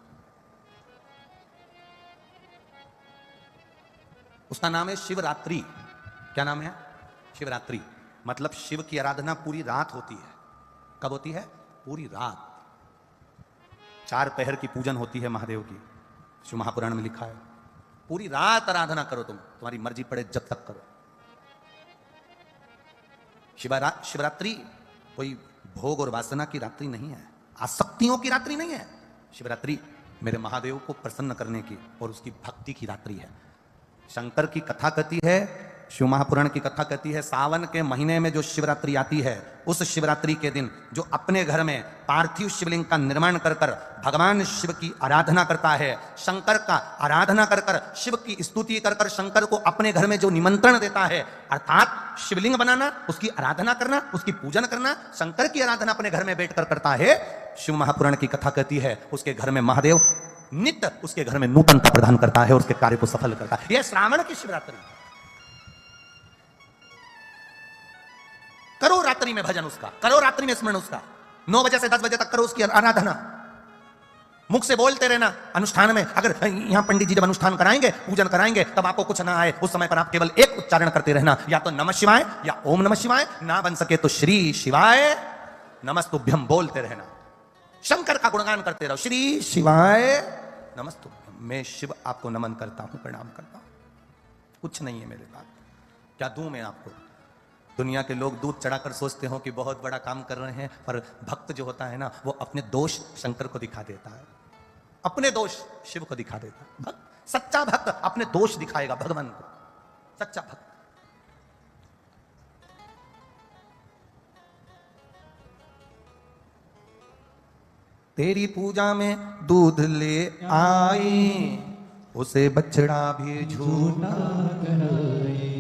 उसका नाम है शिवरात्रि। क्या नाम है? शिवरात्रि। मतलब शिव की आराधना पूरी रात होती है। कब होती है? पूरी रात। 4 पहर की पूजन होती है महादेव की, शिव महापुराण में लिखा है। पूरी रात आराधना करो, तुम्हारी मर्जी पड़े जब तक करो। शिवरात्रि कोई भोग और वासना की रात्रि नहीं है, आसक्तियों की रात्रि नहीं है। शिवरात्रि मेरे महादेव को प्रसन्न करने की और उसकी भक्ति की रात्रि है। शंकर की कथा कहती है, शिव महापुराण की कथा कहती है, सावन के महीने में जो शिवरात्रि आती है, उस शिवरात्रि के दिन जो अपने घर में पार्थिव शिवलिंग का निर्माण कर कर भगवान शिव की आराधना करता है, शंकर का आराधना कर कर, शिव की स्तुति कर कर शंकर को अपने घर में जो निमंत्रण देता है, अर्थात शिवलिंग बनाना, उसकी आराधना करना, उसकी पूजन करना, शंकर की आराधना अपने घर में बैठकर करता है। शिव महापुराण की कथा कहती है उसके घर में महादेव नित्य उसके घर में नूतनता प्रदान करता है और उसके कार्य को सफल करता है। यह श्रावण की शिवरात्रि। करो रात्रि में भजन उसका, करो रात्रि में स्मरण उसका, 9 बजे से 10 बजे तक करो उसकी आराधना। मुख से बोलते रहना। अनुष्ठान में अगर यहां पंडित जी जब अनुष्ठान कराएंगे, पूजन कराएंगे, तब आपको कुछ ना आए, उस समय पर आप केवल एक उच्चारण करते रहना, या तो नमः शिवाय या ओम नमः शिवाय, ना बन सके तो श्री शिवाय नमस्तुभ्यम बोलते रहना। शंकर का गुणगान करते रहो, श्री शिवाय नमस्तुभ्यम। मैं शिव आपको नमन करता हूं, प्रणाम करता हूं। कुछ नहीं है मेरे पास, क्या दूं मैं आपको। दुनिया के लोग दूध चढ़ाकर सोचते हो कि बहुत बड़ा काम कर रहे हैं, पर भक्त जो होता है ना, वो अपने दोष शंकर को दिखा देता है, अपने दोष शिव को दिखा देता है। भक्त, सच्चा भक्त अपने दोष दिखाएगा भगवान को, सच्चा भक्त। तेरी पूजा में दूध ले आई, उसे बछड़ा भी झूठा कराए।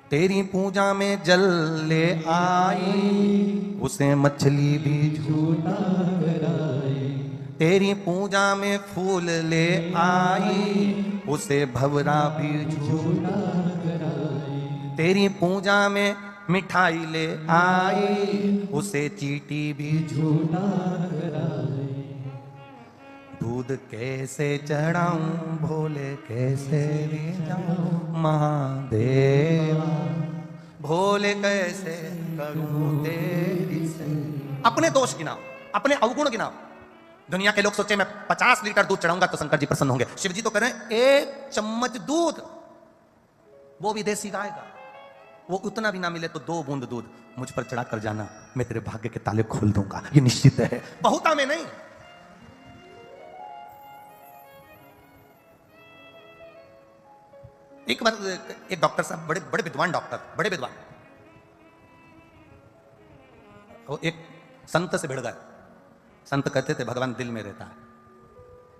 तेरी पूजा में जल ले आई, उसे मछली भी झूठा कराए। तेरी पूजा में फूल ले आई, उसे भंवरा भी झूठा कराए। तेरी पूजा में मिठाई ले आई, उसे चीटी भी झूठा कराए। दूध कैसे चढ़ाऊं भोले कैसे ले जाऊं महादेवा, भोले कैसे करूं तेरी से। अपने दोष गिनाओ, अपने अवगुण गिनाओ। दुनिया के लोग सोचे मैं 50 लीटर दूध चढ़ाऊंगा तो शंकर जी प्रसन्न होंगे। शिव जी तो कह रहे हैं 1 चम्मच दूध, वो भी देसी गाय का, वो उतना भी ना मिले तो 2 बूंद दूध मुझ पर चढ़ा कर जाना, मैं तेरे भाग्य के ताले खोल दूंगा, ये निश्चित है, बहुता में नहीं। एक बार एक डॉक्टर साहब, बड़े बड़े विद्वान डॉक्टर, बड़े विद्वान, वो एक संत से भिड़ गए। संत कहते थे भगवान दिल में रहता है।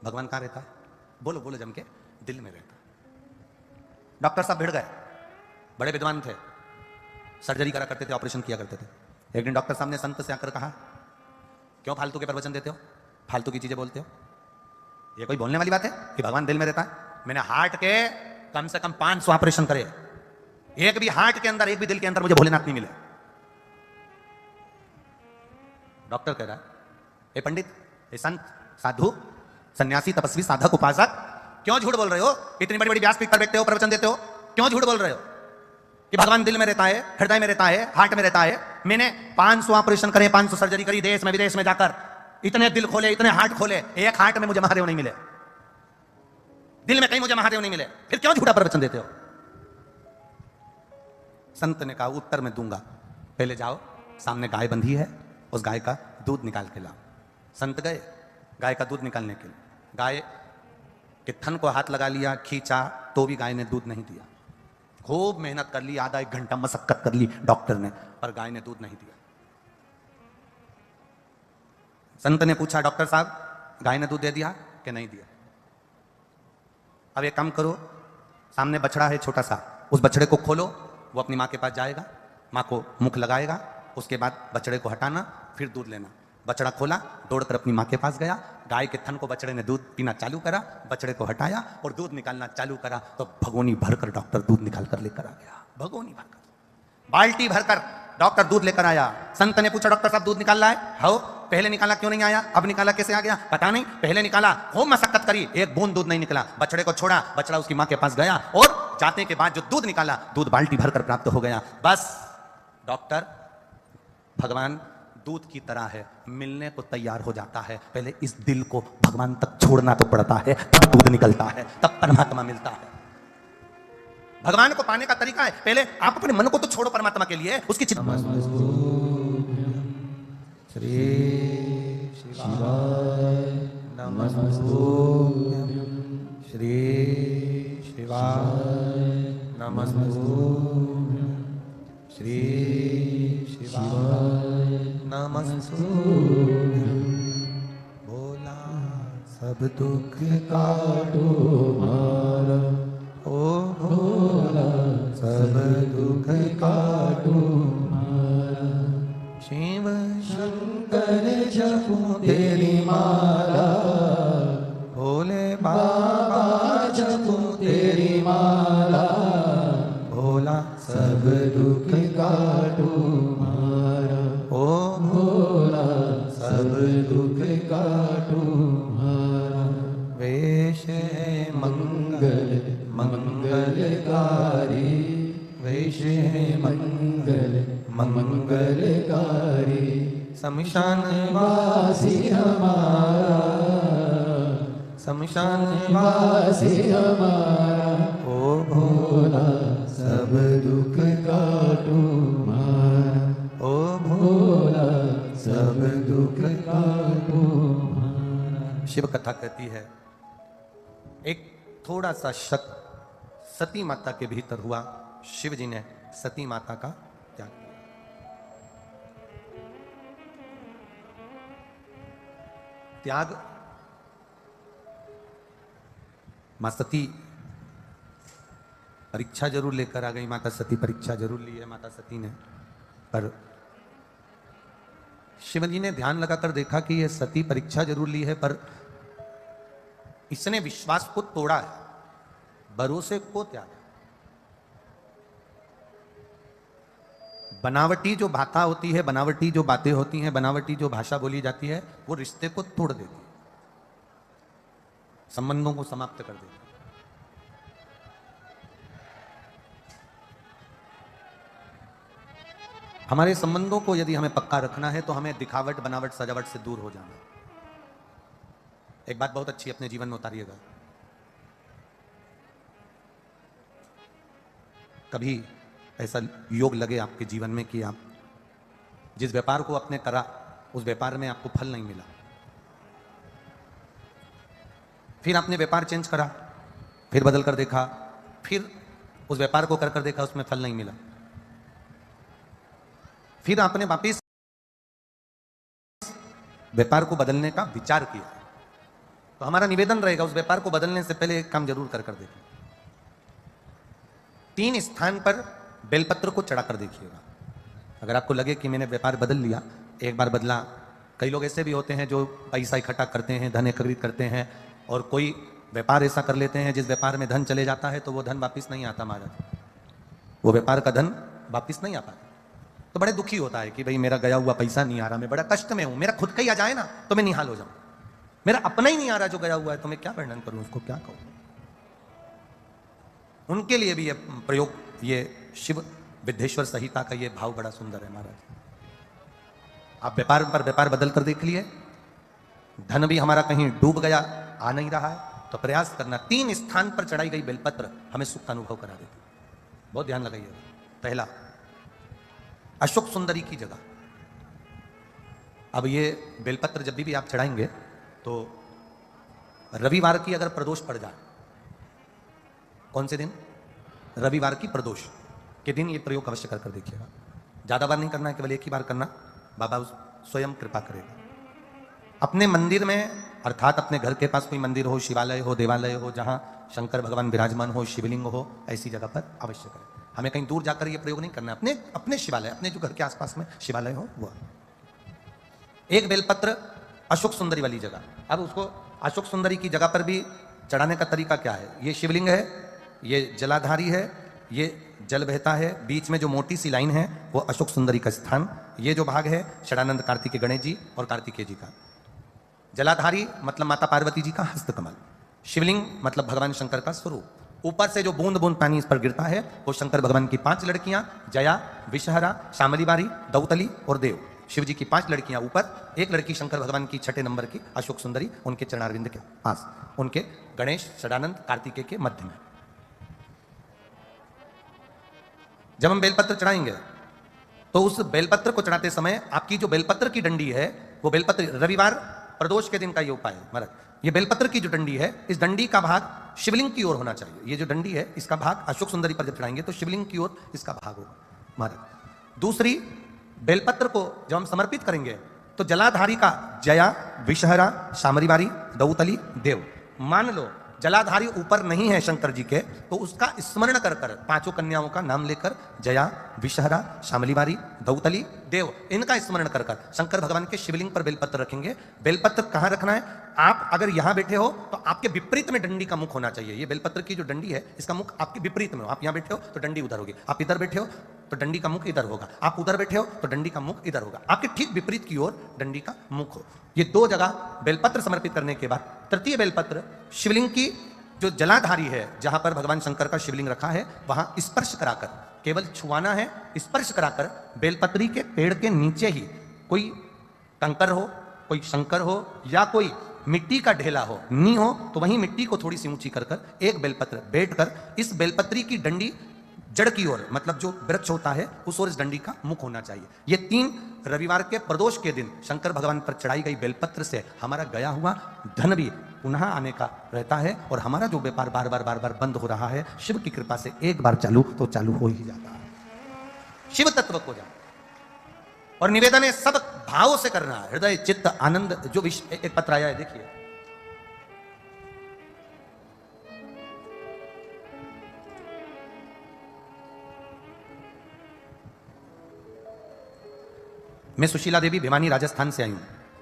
भगवान कहां रहता है? बोलो बोलो जम के, दिल में रहता है। डॉक्टर साहब भिड़ गए, बड़े विद्वान थे, सर्जरी करा करते थे, ऑपरेशन किया करते थे। एक दिन डॉक्टर साहब ने संत से आकर कहा, क्यों फालतू के प्रवचन देते हो, फालतू की चीजें बोलते हो, ये कोई बोलने वाली बात है कि भगवान दिल में रहता है? मैंने हार्ट के कम से कम 500 ऑपरेशन करे, एक भी हार्ट के अंदर, एक भी दिल के अंदर मुझे भोलेनाथ नहीं मिले। डॉक्टर कह रहा है, ए पंडित, ए संत, साधु, सन्यासी, तपस्वी, साधक, उपासक, क्यों झूठ बोल रहे हो? इतनी बड़ी बड़ी व्यासपीठ पर बैठते हो, प्रवचन देते हो, क्यों झूठ बोल रहे हो कि भगवान दिल में रहता है, हृदय में रहता है, हार्ट में रहता है? मैंने 500 ऑपरेशन करे, 500 सर्जरी करी, देश में विदेश में जाकर, इतने दिल खोले, इतने हार्ट खोले, एक हार्ट में मुझे महादेव नहीं मिले, दिल में कहीं मुझे महादेव नहीं मिले, फिर क्यों झूठा प्रवचन देते हो? संत ने कहा, उत्तर में दूंगा, पहले जाओ, सामने गाय बंधी है, उस गाय का दूध निकाल के लाओ। संत गए गाय का दूध निकालने के लिए, गाय के थन को हाथ लगा लिया, खींचा, तो भी गाय ने दूध नहीं दिया। खूब मेहनत कर ली, आधा 1 घंटा मशक्कत कर ली डॉक्टर ने, पर गाय ने दूध नहीं दिया। संत ने पूछा, डॉक्टर साहब गाय ने दूध दे दिया कि नहीं दिया? अब एक काम करो, सामने बछड़ा है छोटा सा, उस बछड़े को खोलो, वो अपनी माँ के पास जाएगा, माँ को मुख लगाएगा, उसके बाद बछड़े को हटाना, फिर दूध लेना। बछड़ा खोला, दौड़कर अपनी माँ के पास गया, गाय के थन को बछड़े ने दूध पीना चालू करा, बछड़े को हटाया और दूध निकालना चालू करा, तो भगोनी भरकर डॉक्टर दूध निकाल कर लेकर आ गया। भगोनी भरकर, बाल्टी भरकर डॉक्टर दूध लेकर आया। संत ने पूछा, डॉक्टर साहब दूध निकाल रहा है? हो, पहले निकाला क्यों नहीं आया? अब निकाला कैसे आ गया? पता नहीं, पहले निकाला, खूब मशक्कत करी, 1 बूंद दूध नहीं निकला। बछड़े को छोड़ा, बछड़ा उसकी माँ के पास गया और जाते के बाद जो दूध निकाला, दूध बाल्टी भरकर प्राप्त हो गया। बस डॉक्टर, भगवान दूध की तरह है, मिलने को तैयार हो जाता है, पहले इस दिल को भगवान तक छोड़ना तो पड़ता है, तब दूध निकलता है, तब परमात्मा मिलता है। भगवान को पाने का तरीका है, पहले आप अपने मन को तो छोड़ो परमात्मा के लिए, उसकी चिंता। श्री शिवाय नमस्तुभ्यं, श्री शिवाय नमस्तुभ्यं, श्री शिवाय नमस्तुभ्यं। भोला सब दुख काटो मारा, ओ भोला सब दुख काटो मारा। शिव शंकर जपो तेरी माला, भोले बाबा जपो तेरी माला, भोला सब दुख काटो मारा, ओ भोला सब दुख काटो मारा। वेश है मंगल मंगलकारी, वेश है मंगल मंगलकारी, शमशान वासी हमारा, शमशान वासी हमारा, ओ भोला सब दुख काटो मारा, ओ भोला सब दुख काटो मारा। शिव कथा कहती है, एक थोड़ा सा शक सती माता के भीतर हुआ, शिव जी ने सती माता का त्याग किया। त्याग, मां सती परीक्षा जरूर लेकर आ गई, माता सती परीक्षा जरूर ली है माता सती ने, पर शिव जी ने ध्यान लगाकर देखा कि यह सती परीक्षा जरूर ली है, पर इसने विश्वास को तोड़ा है, भरोसे को त्यागा। बनावटी जो भाषा होती है, बनावटी जो बातें होती हैं, बनावटी जो भाषा बोली जाती है, वो रिश्ते को तोड़ देती है, संबंधों को समाप्त कर देती है। हमारे संबंधों को यदि हमें पक्का रखना है तो हमें दिखावट, बनावट, सजावट से दूर हो जाना। एक बात बहुत अच्छी अपने जीवन में उतारिएगा। कभी ऐसा योग लगे आपके जीवन में कि आप जिस व्यापार को आपने करा उस व्यापार में आपको फल नहीं मिला, फिर आपने व्यापार चेंज करा, फिर बदल कर देखा, फिर उस व्यापार को कर देखा, उसमें फल नहीं मिला, फिर आपने वापिस व्यापार को बदलने का विचार किया, तो हमारा निवेदन रहेगा उस व्यापार को बदलने से पहले एक काम जरूर कर देखें। 3 स्थान पर बेलपत्र को चढ़ाकर देखिएगा। अगर आपको लगे कि मैंने व्यापार बदल लिया, एक बार बदला, कई लोग ऐसे भी होते हैं जो पैसा इकट्ठा करते हैं, धन एकत्रित करते हैं, और कोई व्यापार ऐसा कर लेते हैं जिस व्यापार में धन चले जाता है तो वो धन वापिस नहीं आता महाराज, वो व्यापार का धन वापिस नहीं आ पाता। तो बड़े दुखी होता है कि भाई मेरा गया हुआ पैसा नहीं आ रहा, मैं बड़ा कष्ट में हूं, मेरा खुद का ही आ जाए ना तो मैं निहाल हो जाऊं, मेरा अपना ही नहीं आ रहा जो गया हुआ है, तो मैं क्या वर्णन करूं, उसको क्या कहूं। उनके लिए भी ये प्रयोग, ये शिव विद्येश्वर संहिता का ये भाव बड़ा सुंदर है महाराज। आप व्यापार पर व्यापार बदल कर देख लिए, धन भी हमारा कहीं डूब गया, आ नहीं रहा है, तो प्रयास करना। 3 स्थान पर चढ़ाई गई बेलपत्र हमें सुख का अनुभव करा देती। बहुत ध्यान लगाइएगा। पहला, अशोक सुंदरी की जगह। अब ये बेलपत्र जब भी आप चढ़ाएंगे तो रविवार की अगर प्रदोष पड़ जाए, कौन से दिन, रविवार की प्रदोष के दिन ये प्रयोग अवश्य कर देखिएगा। ज्यादा बार नहीं करना है, केवल एक ही बार करना, बाबा स्वयं कृपा करेगा। अपने मंदिर में, अर्थात अपने घर के पास कोई मंदिर हो, शिवालय हो, देवालय हो, जहां शंकर भगवान विराजमान हो, शिवलिंग हो, ऐसी जगह पर अवश्य करें। हमें कहीं दूर जाकर ये प्रयोग नहीं करना है, अपने शिवालय, अपने जो घर के आसपास में शिवालय हो वो। एक बेलपत्र अशोक सुंदरी वाली जगह। अब उसको अशोक सुंदरी की जगह पर भी चढ़ाने का तरीका क्या है? ये शिवलिंग है, ये जलाधारी है, ये जल बहता है, बीच में जो मोटी सी लाइन है वो अशोक सुंदरी का स्थान, ये जो भाग है षडानंद कार्तिकेय गणेश जी और कार्तिकेय जी का। जलाधारी मतलब माता पार्वती जी का हस्तकमल, शिवलिंग मतलब भगवान शंकर का स्वरूप। ऊपर से जो बूंद बूंद पानी इस पर गिरता है वो शंकर भगवान की 5 लड़कियां, जया, विषहरा, शामलीबारी, दौतली और देव। शिव जी की 5 लड़कियां ऊपर, एक लड़की शंकर भगवान की 6ठे नंबर की अशोक सुंदरी उनके चरणारविंद के पास, उनके गणेश, षडानंद, कार्तिकेय के मध्य में। जब हम बेलपत्र चढ़ाएंगे तो उस बेलपत्र को चढ़ाते समय आपकी जो बेलपत्र की डंडी है वो बेलपत्र, रविवार प्रदोष के दिन का ये उपाय है महाराज। ये बेलपत्र की जो डंडी है, इस डंडी का भाग शिवलिंग की ओर होना चाहिए। ये जो डंडी है इसका भाग अशोक सुंदरी पर जब चढ़ाएंगे तो शिवलिंग की ओर इसका भाग होगा महाराज। दूसरी, बेलपत्र को जब हम समर्पित करेंगे तो जलाधारी का जया, विषहरा, शामरीबारी, दौतली, देव। मान लो जलाधारी ऊपर नहीं है शंकर जी के, तो उसका स्मरण कर कर 5 कन्याओं का नाम लेकर जया, विषहरा, शामलीबारी, दौतली, देव, इनका स्मरण कर कर शंकर भगवान के शिवलिंग पर बेलपत्र रखेंगे। बेलपत्र कहां रखना है? आप अगर यहां बैठे हो तो आपके विपरीत में डंडी का मुख होना चाहिए। ये बेलपत्र की जो डंडी है इसका मुख आपके विपरीत में हो। आप यहां बैठे हो तो डंडी उधर होगी, आप इधर बैठे हो तो डंडी का मुख इधर होगा, आप उधर बैठे हो तो डंडी का मुख इधर होगा, आपके ठीक विपरीत की ओर डंडी का मुख हो। ये 2 जगह बेलपत्र समर्पित करने के बाद तृतीय बेलपत्र शिवलिंग की जो जलाधारी है, जहां पर भगवान शंकर का शिवलिंग रखा है, वहां स्पर्श कराकर, केवल छुआना है, स्पर्श कराकर बेलपत्री के पेड़ के नीचे ही कोई कंकर हो, कोई शंकर हो या कोई मिट्टी का ढेला हो, नी हो, तो वहीं मिट्टी को थोड़ी सी ऊंची कर कर एक बेलपत्र बैठकर इस बेलपत्री की डंडी जड़ की ओर, मतलब जो वृक्ष होता है उस ओर इस डंडी का मुख होना चाहिए। ये 3 रविवार के प्रदोष के दिन शंकर भगवान पर चढ़ाई गई बेलपत्र से हमारा गया हुआ धन भी पुनः आने का रहता है, और हमारा जो व्यापार बार बार बंद हो रहा है, शिव की कृपा से एक बार चालू तो चालू हो ही जाता है। शिव तत्व को जाओ, और निवेदन है सब भाव से करना है, हृदय, चित्त, आनंद। जो एक पत्र आया है देखिए, मैं सुशीला देवी भिवानी राजस्थान से आई हूं।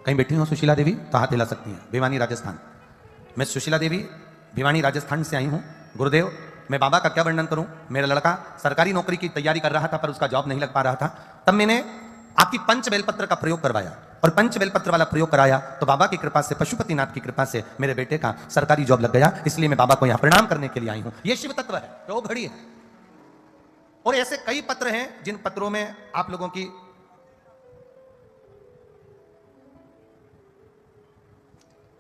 कहीं बैठी हो सुशीला देवी तो हाथ हिला सकती हैं। भिवानी राजस्थान, मैं सुशीला देवी भिवानी राजस्थान से आई हूं। गुरुदेव, मैं बाबा का क्या वर्णन करूं। मेरा लड़का सरकारी नौकरी की तैयारी कर रहा था पर उसका जॉब नहीं लग पा रहा था। तब मैंने आपकी पंच बेलपत्र का प्रयोग करवाया और पंच बेलपत्र वाला प्रयोग कराया तो बाबा की कृपा से, पशुपतिनाथ की कृपा से मेरे बेटे का सरकारी जॉब लग गया। इसलिए मैं बाबा को यहां प्रणाम करने के लिए आई हूं। यह शिव तत्व है, तो घड़ी है। और ऐसे कई पत्र हैं जिन पत्रों में आप लोगों की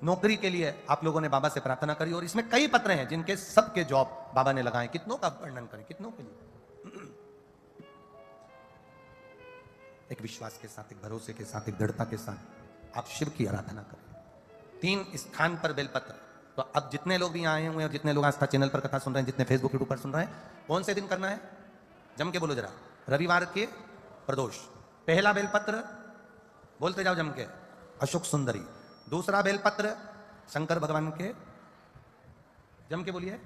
नौकरी के लिए आप लोगों ने बाबा से प्रार्थना करी, और इसमें कई पत्र हैं जिनके सबके जॉब बाबा ने लगाए। कितनों का वर्णन करें, कितनों के लिए। एक विश्वास के साथ, एक भरोसे के साथ, एक दृढ़ता के साथ आप शिव की आराधना करें। 3 स्थान पर बेलपत्र। तो अब जितने लोग भी आए हुए और जितने लोग आस्था चैनल पर कथा सुन रहे हैं, जितने फेसबुक यूट्यूब पर सुन रहे हैं, कौन से दिन करना है? जम के बोलो जरा। रविवार के प्रदोष। पहला बेलपत्र बोलते जाओ जम के, अशोक सुंदरी। दूसरा बेलपत्र शंकर भगवान के, जम के बोलिए,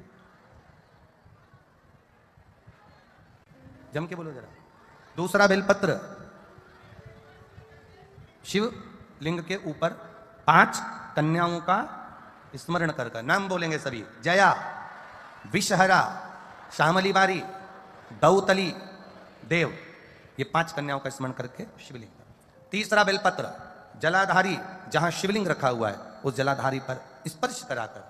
जम के बोलो जरा। दूसरा बेलपत्र शिव लिंग के ऊपर 5 कन्याओं का स्मरण कर नाम बोलेंगे सभी। जया, विषहरा, श्यामली बारी, दौतली, देव, ये 5 कन्याओं का स्मरण करके शिवलिंग। तीसरा बेलपत्र जलाधारी, जहां शिवलिंग रखा हुआ है उस जलाधारी पर स्पर्श कराकर,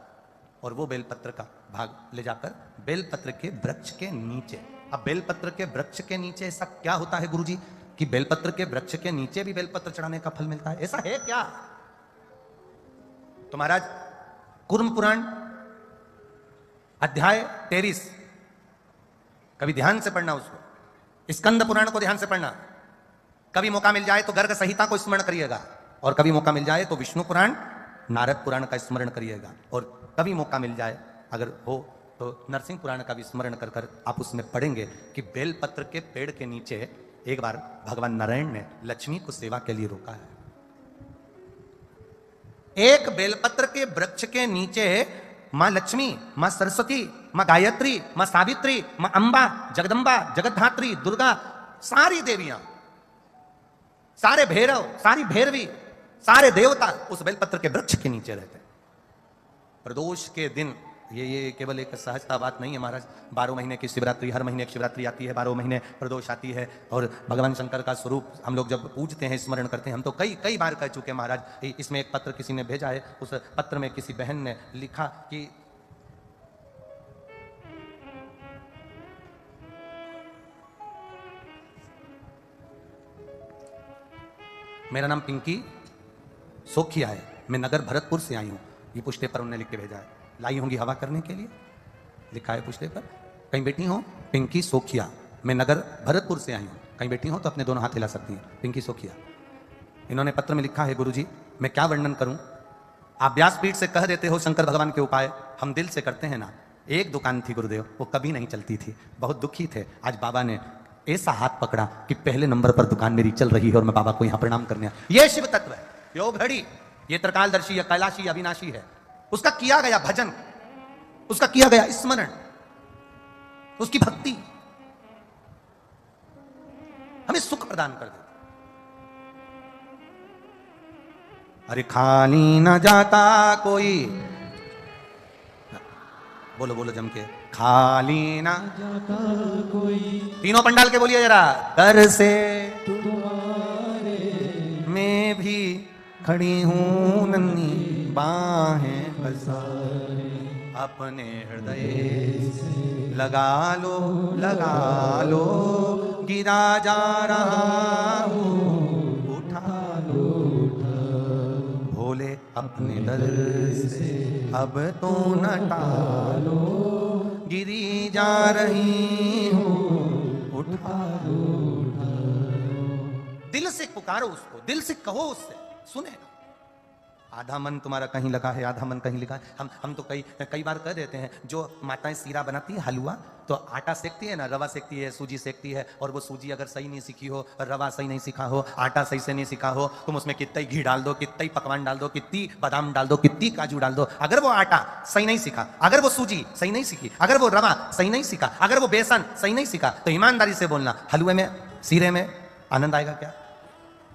और वो बेलपत्र का भाग ले जाकर बेलपत्र के वृक्ष के नीचे। अब बेलपत्र के वृक्ष के नीचे ऐसा क्या होता है गुरुजी कि बेलपत्र के वृक्ष के नीचे भी बेलपत्र चढ़ाने का फल मिलता है? ऐसा है क्या? तो महाराज कुर्म पुराण अध्याय 23 कभी ध्यान से पढ़ना उसको, स्कंद पुराण को ध्यान से पढ़ना। कभी मौका मिल जाए तो गर्ग संहिता को स्मरण करिएगा, और कभी मौका मिल जाए तो विष्णु पुराण, नारद पुराण का स्मरण करिएगा, और कभी मौका मिल जाए अगर हो तो नरसिंह पुराण का भी स्मरण कर कर आप उसमें पढ़ेंगे कि बेलपत्र के पेड़ के नीचे एक बार भगवान नारायण ने लक्ष्मी को सेवा के लिए रोका है। एक बेलपत्र के वृक्ष के नीचे मां लक्ष्मी, मां सरस्वती, मां गायत्री, मां सावित्री, मां अंबा, जगदंबा, जगतधात्री, दुर्गा, सारी देवियां, सारे भैरव, सारी भैरवी, सारे देवता उस बेलपत्र के वृक्ष के नीचे रहते हैं। प्रदोष के दिन ये केवल एक सहजता बात नहीं है महाराज। 12 महीने की शिवरात्रि, हर महीने एक शिवरात्रि आती है, 12 महीने प्रदोष आती है, और भगवान शंकर का स्वरूप हम लोग जब पूजते हैं, स्मरण करते हैं। हम तो कई बार कह चुके हैं महाराज। इसमें एक पत्र किसी ने भेजा है, उस पत्र में किसी बहन ने लिखा कि मेरा नाम पिंकी सोखिया है, मैं नगर भरतपुर से आई हूं। ये पुष्टे पर उन्होंने लिख के भेजा है, लाई होंगी हवा करने के लिए, लिखा है पुष्टे पर। कहीं बैठी हो पिंकी सोखिया, मैं नगर भरतपुर से आई हूं। कहीं बैठी हो तो अपने दोनों हाथ हिला सकती हैं, पिंकी सोखिया। इन्होंने पत्र में लिखा है, गुरुजी मैं क्या वर्णन करूं, आप व्यासपीठ से कह देते हो शंकर भगवान के उपाय, हम दिल से करते हैं ना। एक दुकान थी गुरुदेव, वो कभी नहीं चलती थी, बहुत दुखी थे। आज बाबा ने ऐसा हाथ पकड़ा कि पहले नंबर पर दुकान मेरी चल रही है, और मैं बाबा को यहां प्रणाम करने आया। ये शिव तत्व है, यो घड़ी, ये त्रिकालदर्शी है, कैलाशी, अविनाशी है। उसका किया गया भजन, उसका किया गया स्मरण, उसकी भक्ति हमें सुख प्रदान कर देती। अरे खाली न जाता कोई, बोलो बोलो जम के, खाली ना जाता कोई। तीनों पंडाल के बोलिए जरा। दर से तुम्हारे मैं भी खड़ी हूं नन्ही बाहें पसारे, अपने हृदय से लगा लो, गिरा जा रहा हूं, उठा लो, भोले अपने दर से अब तो न टालो, गिरी जा रही हूं, उठा लो। दिल से पुकारो उसको, दिल से कहो उससे, सुनेगा। आधा मन तुम्हारा कहीं लगा है, आधा मन कहीं लगा है। हम तो कई बार कह देते हैं, जो माताएं सीरा बनाती है हलवा, तो आटा सेकती है ना, रवा सेकती है, सूजी सेकती है, और वो सूजी अगर सही नहीं सीखी हो, रवा सही नहीं सीखा हो, आटा सही से नहीं सीखा हो, तुम उसमें कितना ही घी डाल दो, कितना ही पकवान डाल दो, कितनी बादाम डाल दो, कितनी काजू डाल दो, अगर वो आटा सही नहीं सीखा, अगर वो सूजी सही नहीं सीखी, अगर वो रवा सही नहीं सीखा, अगर वो बेसन सही नहीं सीखा, तो ईमानदारी से बोलना, हलवे में, सीरे में आनंद आएगा क्या?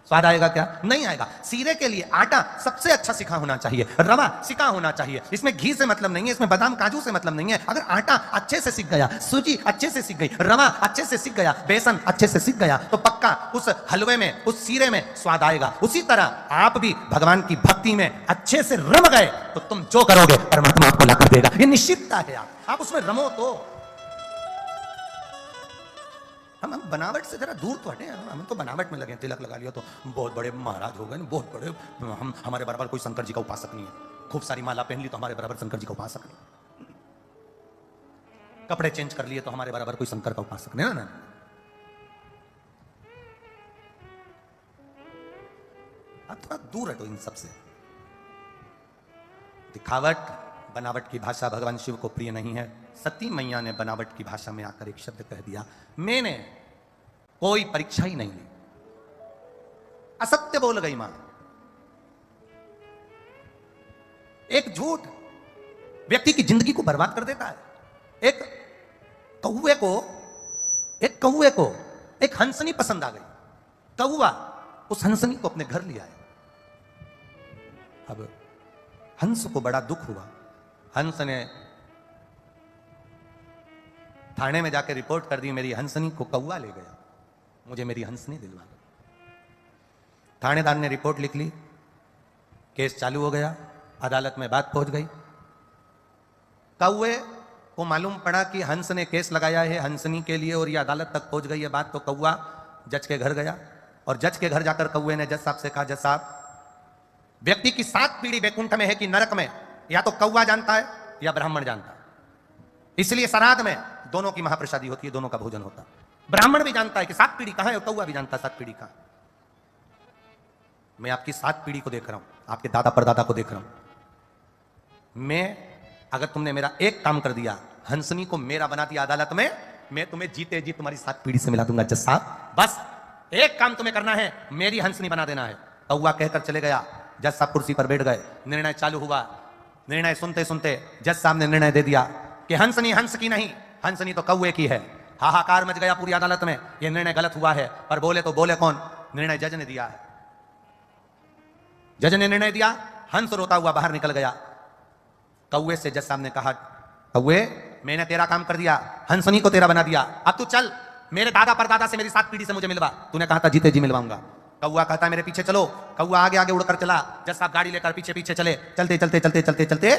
स्वाद आएगा क्या? नहीं आएगा। सीरे के लिए आटा सबसे अच्छा सिका होना चाहिए, रवा सिका होना चाहिए। इसमें घी से मतलब नहीं है, इसमें बादाम काजू से मतलब नहीं है। अगर आटा अच्छे से सिक गया, सूजी अच्छे से सिक गई, रवा अच्छे से सिक गया, बेसन अच्छे से सिक गया, तो पक्का उस हलवे में, उस सीरे में स्वाद आएगा। उसी तरह आप भी भगवान की भक्ति में अच्छे से रम गए तो तुम जो करोगे परमात्मा आपको ला कर देगा, ये निश्चितता है। आप उसमें रमो तो। हम बनावट से जरा दूर तो हटे, हम तो बनावट में लगे। तिलक लगा लिया तो बहुत बड़े महाराज हो गए, बहुत बड़े, हम हमारे बराबर कोई शंकर जी का उपासक नहीं है। खूब सारी माला पहन ली तो हमारे बराबर शंकर जी का उपासक नहीं। कपड़े चेंज कर लिए तो हमारे बराबर कोई शंकर का उपासक नहीं ना। आप थोड़ा दूर हटो इन सबसे। दिखावट, बनावट की भाषा भगवान शिव को प्रिय नहीं है। सती मैया ने बनावट की भाषा में आकर एक शब्द कह दिया, मैंने कोई परीक्षा ही नहीं ली, असत्य बोल गई मां। एक झूठ व्यक्ति की जिंदगी को बर्बाद कर देता है। एक कौवे को एक हंसनी पसंद आ गई। कौवा उस हंसनी को अपने घर लिया है। अब हंस को बड़ा दुख हुआ। हंस ने थाने में जाकर रिपोर्ट कर दी, मेरी हंसनी को कौवा ले गया, मुझे मेरी हंसनी दिलवा दो। थानेदार ने रिपोर्ट लिख ली, केस चालू हो गया, अदालत में बात पहुंच गई। कौवे को मालूम पड़ा कि हंस ने केस लगाया है हंसनी के लिए और ये अदालत तक पहुंच गई है बात, तो कौवा जज के घर गया और जज के घर जाकर कौवे ने जज साहब से कहा, जज साहब व्यक्ति की 7 पीढ़ी वैकुंठ में है कि नरक में, या तो कौवा जानता है या ब्राह्मण जानता है। इसलिए श्राद्ध में दोनों की महाप्रसादी होती है, दोनों का भोजन होता है। ब्राह्मण भी जानता है कि 7 पीढ़ी कहां है और कौवा भी जानता है 7 पीढ़ी कहां। मैं आपकी 7 पीढ़ी को देख रहा हूं, आपके दादा परदादा को देख रहा हूं। मैं, अगर तुमने मेरा एक काम कर दिया, हंसनी को मेरा बना दिया अदालत में, मैं तुम्हें जीते जी तुम्हारी 7 पीढ़ी से मिला दूंगा। जज साहब बस एक काम तुम्हें करना है, मेरी हंसनी बना देना है। कौवा कहकर चले गया। जज साहब कुर्सी पर बैठ गए, निर्णय चालू हुआ। निर्णय सुनते सुनते जज साहब ने निर्णय दे दिया कि हंसनी हंस की नहीं, हंसनी तो कौवे की है। हाहाकार मच गया पूरी अदालत में, यह निर्णय गलत हुआ है। पर बोले तो बोले कौन, निर्णय जज ने दिया है। जज ने निर्णय दिया, हंस रोता हुआ बाहर निकल गया। कौवे से जज साहब ने कहा, कौवे मैंने तेरा काम कर दिया, हंसनी को तेरा बना दिया, अब तू चल मेरे दादा परदादा से मेरी 7 पीढ़ी से मुझे मिलवा। तूने कहा था जीते जी मिलवाऊंगा। कौवा कहता है मेरे पीछे चलो। कौवा आगे आगे उड़कर चला, जज साहब गाड़ी लेकर पीछे पीछे चले। चलते चलते चलते चलते चलते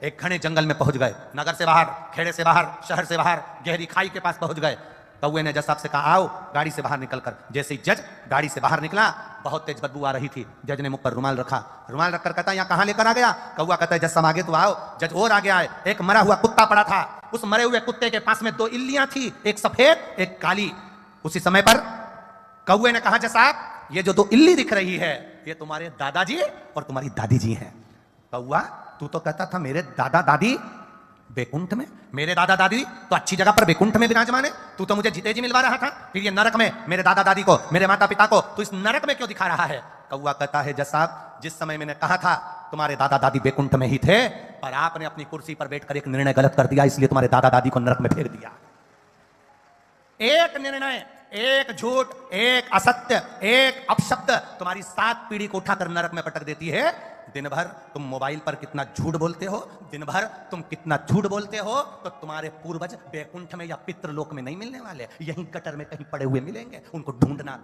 एक घने जंगल में पहुंच गए। नगर से बाहर, खेड़े से बाहर, शहर से बाहर, गहरी खाई के पास पहुंच गए। कौवे ने जज साहब से कहा, आओ गाड़ी से बाहर निकलकर। जैसे ही जज गाड़ी से बाहर निकला, बहुत तेज बदबू आ रही थी। जज ने मुख पर रुमाल रखा, रुमाल रखकर कहता है यहाँ कहां लेकर आ गया। कौवा कहता है जज साहब आगे तो आओ। जज और आगे आए, एक मरा हुआ कुत्ता पड़ा था। उस मरे हुए कुत्ते के पास में 2 इल्लियां थी, एक सफेद एक काली। उसी समय पर कौवे ने कहा, जज साहब ये जो 2 इल्ली दिख रही है ये तुम्हारे दादाजी और तुम्हारी दादी जी हैं। कौवा तू तो कहता था मेरे दादा दादी बैकुंठ में, मेरे दादा दादी तो अच्छी जगह पर बैकुंठ में विराजमान है, तू तो मुझे जीते जी मिलवा रहा था, फिर ये नरक में मेरे दादा दादी को, मेरे माता पिता को तू इस नरक में क्यों दिखा रहा है। कौवा कहता है जज साहब जिस समय मैंने कहा था तुम्हारे दादा दादी बैकुंठ में ही थे, पर आपने अपनी कुर्सी पर बैठकर एक निर्णय गलत कर दिया, इसलिए तुम्हारे दादा दादी को नरक में फेंक दिया। एक निर्णय, एक झूठ, एक असत्य, एक अपशब्द तुम्हारी 7 पीढ़ी को उठाकर नरक में पटक देती है। दिन भर तुम मोबाइल पर कितना झूठ बोलते हो, दिन भर तुम कितना झूठ बोलते हो, तो तुम्हारे पूर्वज बैकुंठ में या पितृलोक में नहीं मिलने वाले, यहीं गटर में कहीं पड़े हुए मिलेंगे, उनको ढूंढना।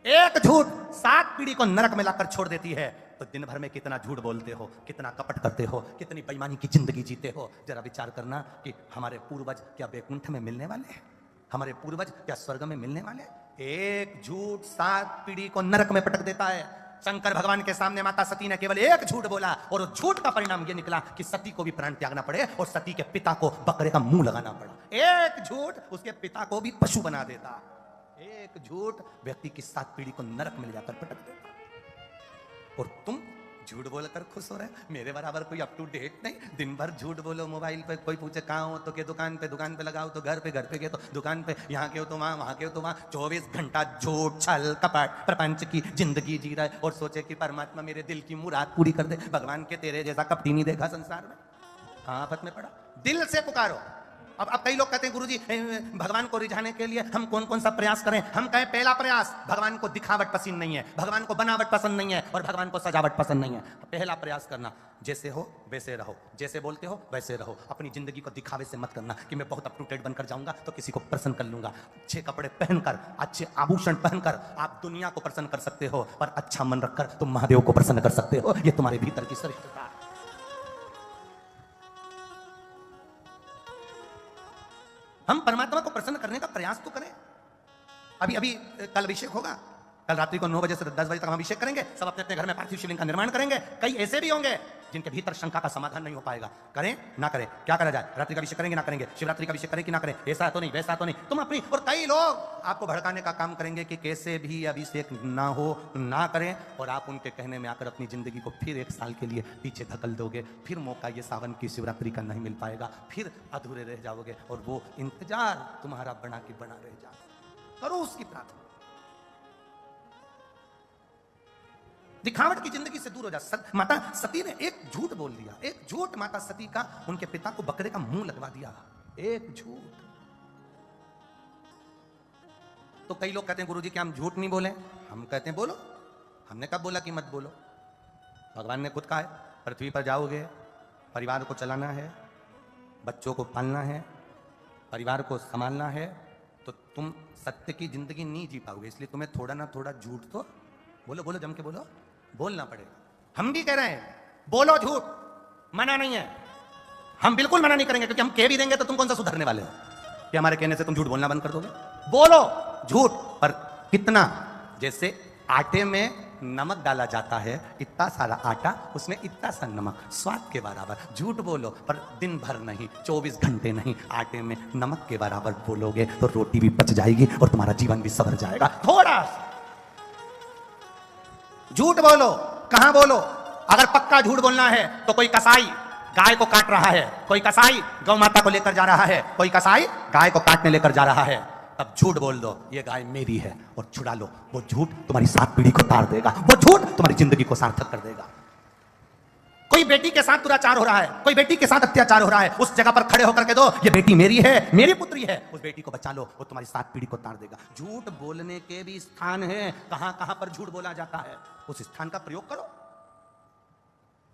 एक झूठ 7 पीढ़ी को नरक में लाकर छोड़ देती है। तो दिन भर में कितना झूठ बोलते हो, कितना कपट करते हो, कितनी बेईमानी की जिंदगी जीते हो। जरा विचार करना कि हमारे पूर्वज क्या बैकुंठ में मिलने वाले हैं, हमारे पूर्वज क्या स्वर्ग में मिलने वाले। एक झूठ 7 पीढ़ी को नरक में पटक देता है। शंकर भगवान के सामने माता सती ने केवल एक झूठ बोला और उस झूठ का परिणाम यह निकला कि सती को भी प्राण त्यागना पड़े और सती के पिता को बकरे का मुंह लगाना पड़ा। एक झूठ उसके पिता को भी पशु बना देता। एक झूठ व्यक्ति की 7 पीढ़ी को नरक में ले जाकर पटक देता। और तुम झूठ बोलकर खुश हो रहे, मेरे बराबर कोई अप टू डेट नहीं। दिन भर झूठ बोलो मोबाइल पे, कोई पूछे कहाँ हो तो के दुकान पे लगाओ तो घर पे गए तो दुकान पे, यहाँ के हो तो वहाँ के हो तो वहाँ। 24 घंटा झूठ छल कपट प्रपंच की जिंदगी जी रहे और सोचे कि परमात्मा मेरे दिल की मुराद पूरी कर दे। भगवान के तेरे जैसा कपटी नहीं देखा संसार में। कहाँ आफत में पड़ा। दिल से पुकारो, अब कई लोग कहते हैं गुरुजी भगवान को रिझाने के लिए हम कौन कौन सा प्रयास करें। हम कहें पहला प्रयास, भगवान को दिखावट पसंद नहीं है, भगवान को बनावट पसंद नहीं है और भगवान को सजावट पसंद नहीं है। पहला प्रयास करना, जैसे हो वैसे रहो, जैसे बोलते हो वैसे रहो। अपनी जिंदगी को दिखावे से मत करना कि मैं बहुत अप टू डेट बनकर जाऊंगा तो किसी को प्रसन्न कर लूंगा। अच्छे कपड़े पहनकर, अच्छे आभूषण पहनकर आप दुनिया को प्रसन्न कर सकते हो, पर अच्छा मन रखकर तुम महादेव को प्रसन्न कर सकते हो। ये तुम्हारे भीतर की श्रेष्ठता। हम परमात्मा को प्रसन्न करने का प्रयास तो करें। अभी कल अभिषेक होगा, कल रात्रि को 9 बजे से 10 बजे तक हम अभिषेक करेंगे। सब अपने अपने घर में पार्थिव शिवलिंग का निर्माण करेंगे। कई ऐसे भी होंगे जिनके भीतर शंका का समाधान नहीं हो पाएगा। करें ना करें, क्या करा जाए? रात्रि का अभिषेक करेंगे ना करेंगे, शिवरात्रि का अभिषेक करें कि ना करें, ऐसा तो नहीं वैसा तो नहीं। तुम अपनी, और कई लोग आपको भड़काने का काम करेंगे कि कैसे भी अभिषेक ना हो, ना करें, और आप उनके कहने में आकर अपनी जिंदगी को फिर 1 साल के लिए पीछे धकल दोगे। फिर मौका ये सावन की शिवरात्रि का नहीं मिल पाएगा, फिर अधूरे रह जाओगे और वो इंतजार तुम्हारा बना के बना रह जाएगा। करो उसकी प्रार्थना, दिखावट की जिंदगी से दूर हो जा। माता सती ने एक झूठ बोल दिया, एक झूठ माता सती का उनके पिता को बकरे का मुंह लगवा दिया, एक झूठ। तो कई लोग कहते हैं गुरुजी क्या हम झूठ नहीं बोले? हम कहते हैं बोलो। हमने कब बोला कि मत बोलो? भगवान ने खुद कहा है, पृथ्वी पर जाओगे, परिवार को चलाना है, बच्चों को पालना है, परिवार को संभालना है, तो तुम सत्य की जिंदगी नहीं जी पाओगे। इसलिए तुम्हें थोड़ा ना थोड़ा झूठ तो बोलो, बोलो जम के बोलो, बोलना पड़ेगा। हम भी कह रहे हैं बोलो झूठ, मना नहीं है, हम बिल्कुल मना नहीं करेंगे, क्योंकि हम कह भी देंगे तो तुम कौन सा सुधरने वाले हो कि हमारे कहने से तुम झूठ बोलना बंद कर दोगे? बोलो झूठ, पर कितना? जैसे आटे में नमक डाला जाता है, इतना सारा आटा, उसमें इतना सा नमक, स्वाद के बराबर। झूठ बोलो पर दिन भर नहीं, 24 घंटे नहीं। आटे में नमक के बराबर बोलोगे तो रोटी भी पच जाएगी और तुम्हारा जीवन भी संवर जाएगा। थोड़ा झूठ बोलो, कहां बोलो? अगर पक्का झूठ बोलना है तो कोई कसाई गाय को काट रहा है, कोई कसाई गौ माता को लेकर जा रहा है, कोई कसाई गाय को काटने लेकर जा रहा है, तब झूठ बोल दो ये गाय मेरी है और छुड़ा लो। वो झूठ तुम्हारी 7 पीढ़ी को तार देगा, वो झूठ तुम्हारी जिंदगी को सार्थक कर देगा। कोई बेटी के साथ दुराचार हो रहा है, कोई बेटी के साथ अत्याचार हो रहा है, उस जगह पर खड़े होकर के दो ये बेटी मेरी है, मेरी पुत्री है, उस बेटी को बचा लो, वो तुम्हारी 7 पीढ़ी को तार देगा। झूठ बोलने के भी स्थान है, कहां कहां पर झूठ बोला जाता है, उस स्थान का प्रयोग करो।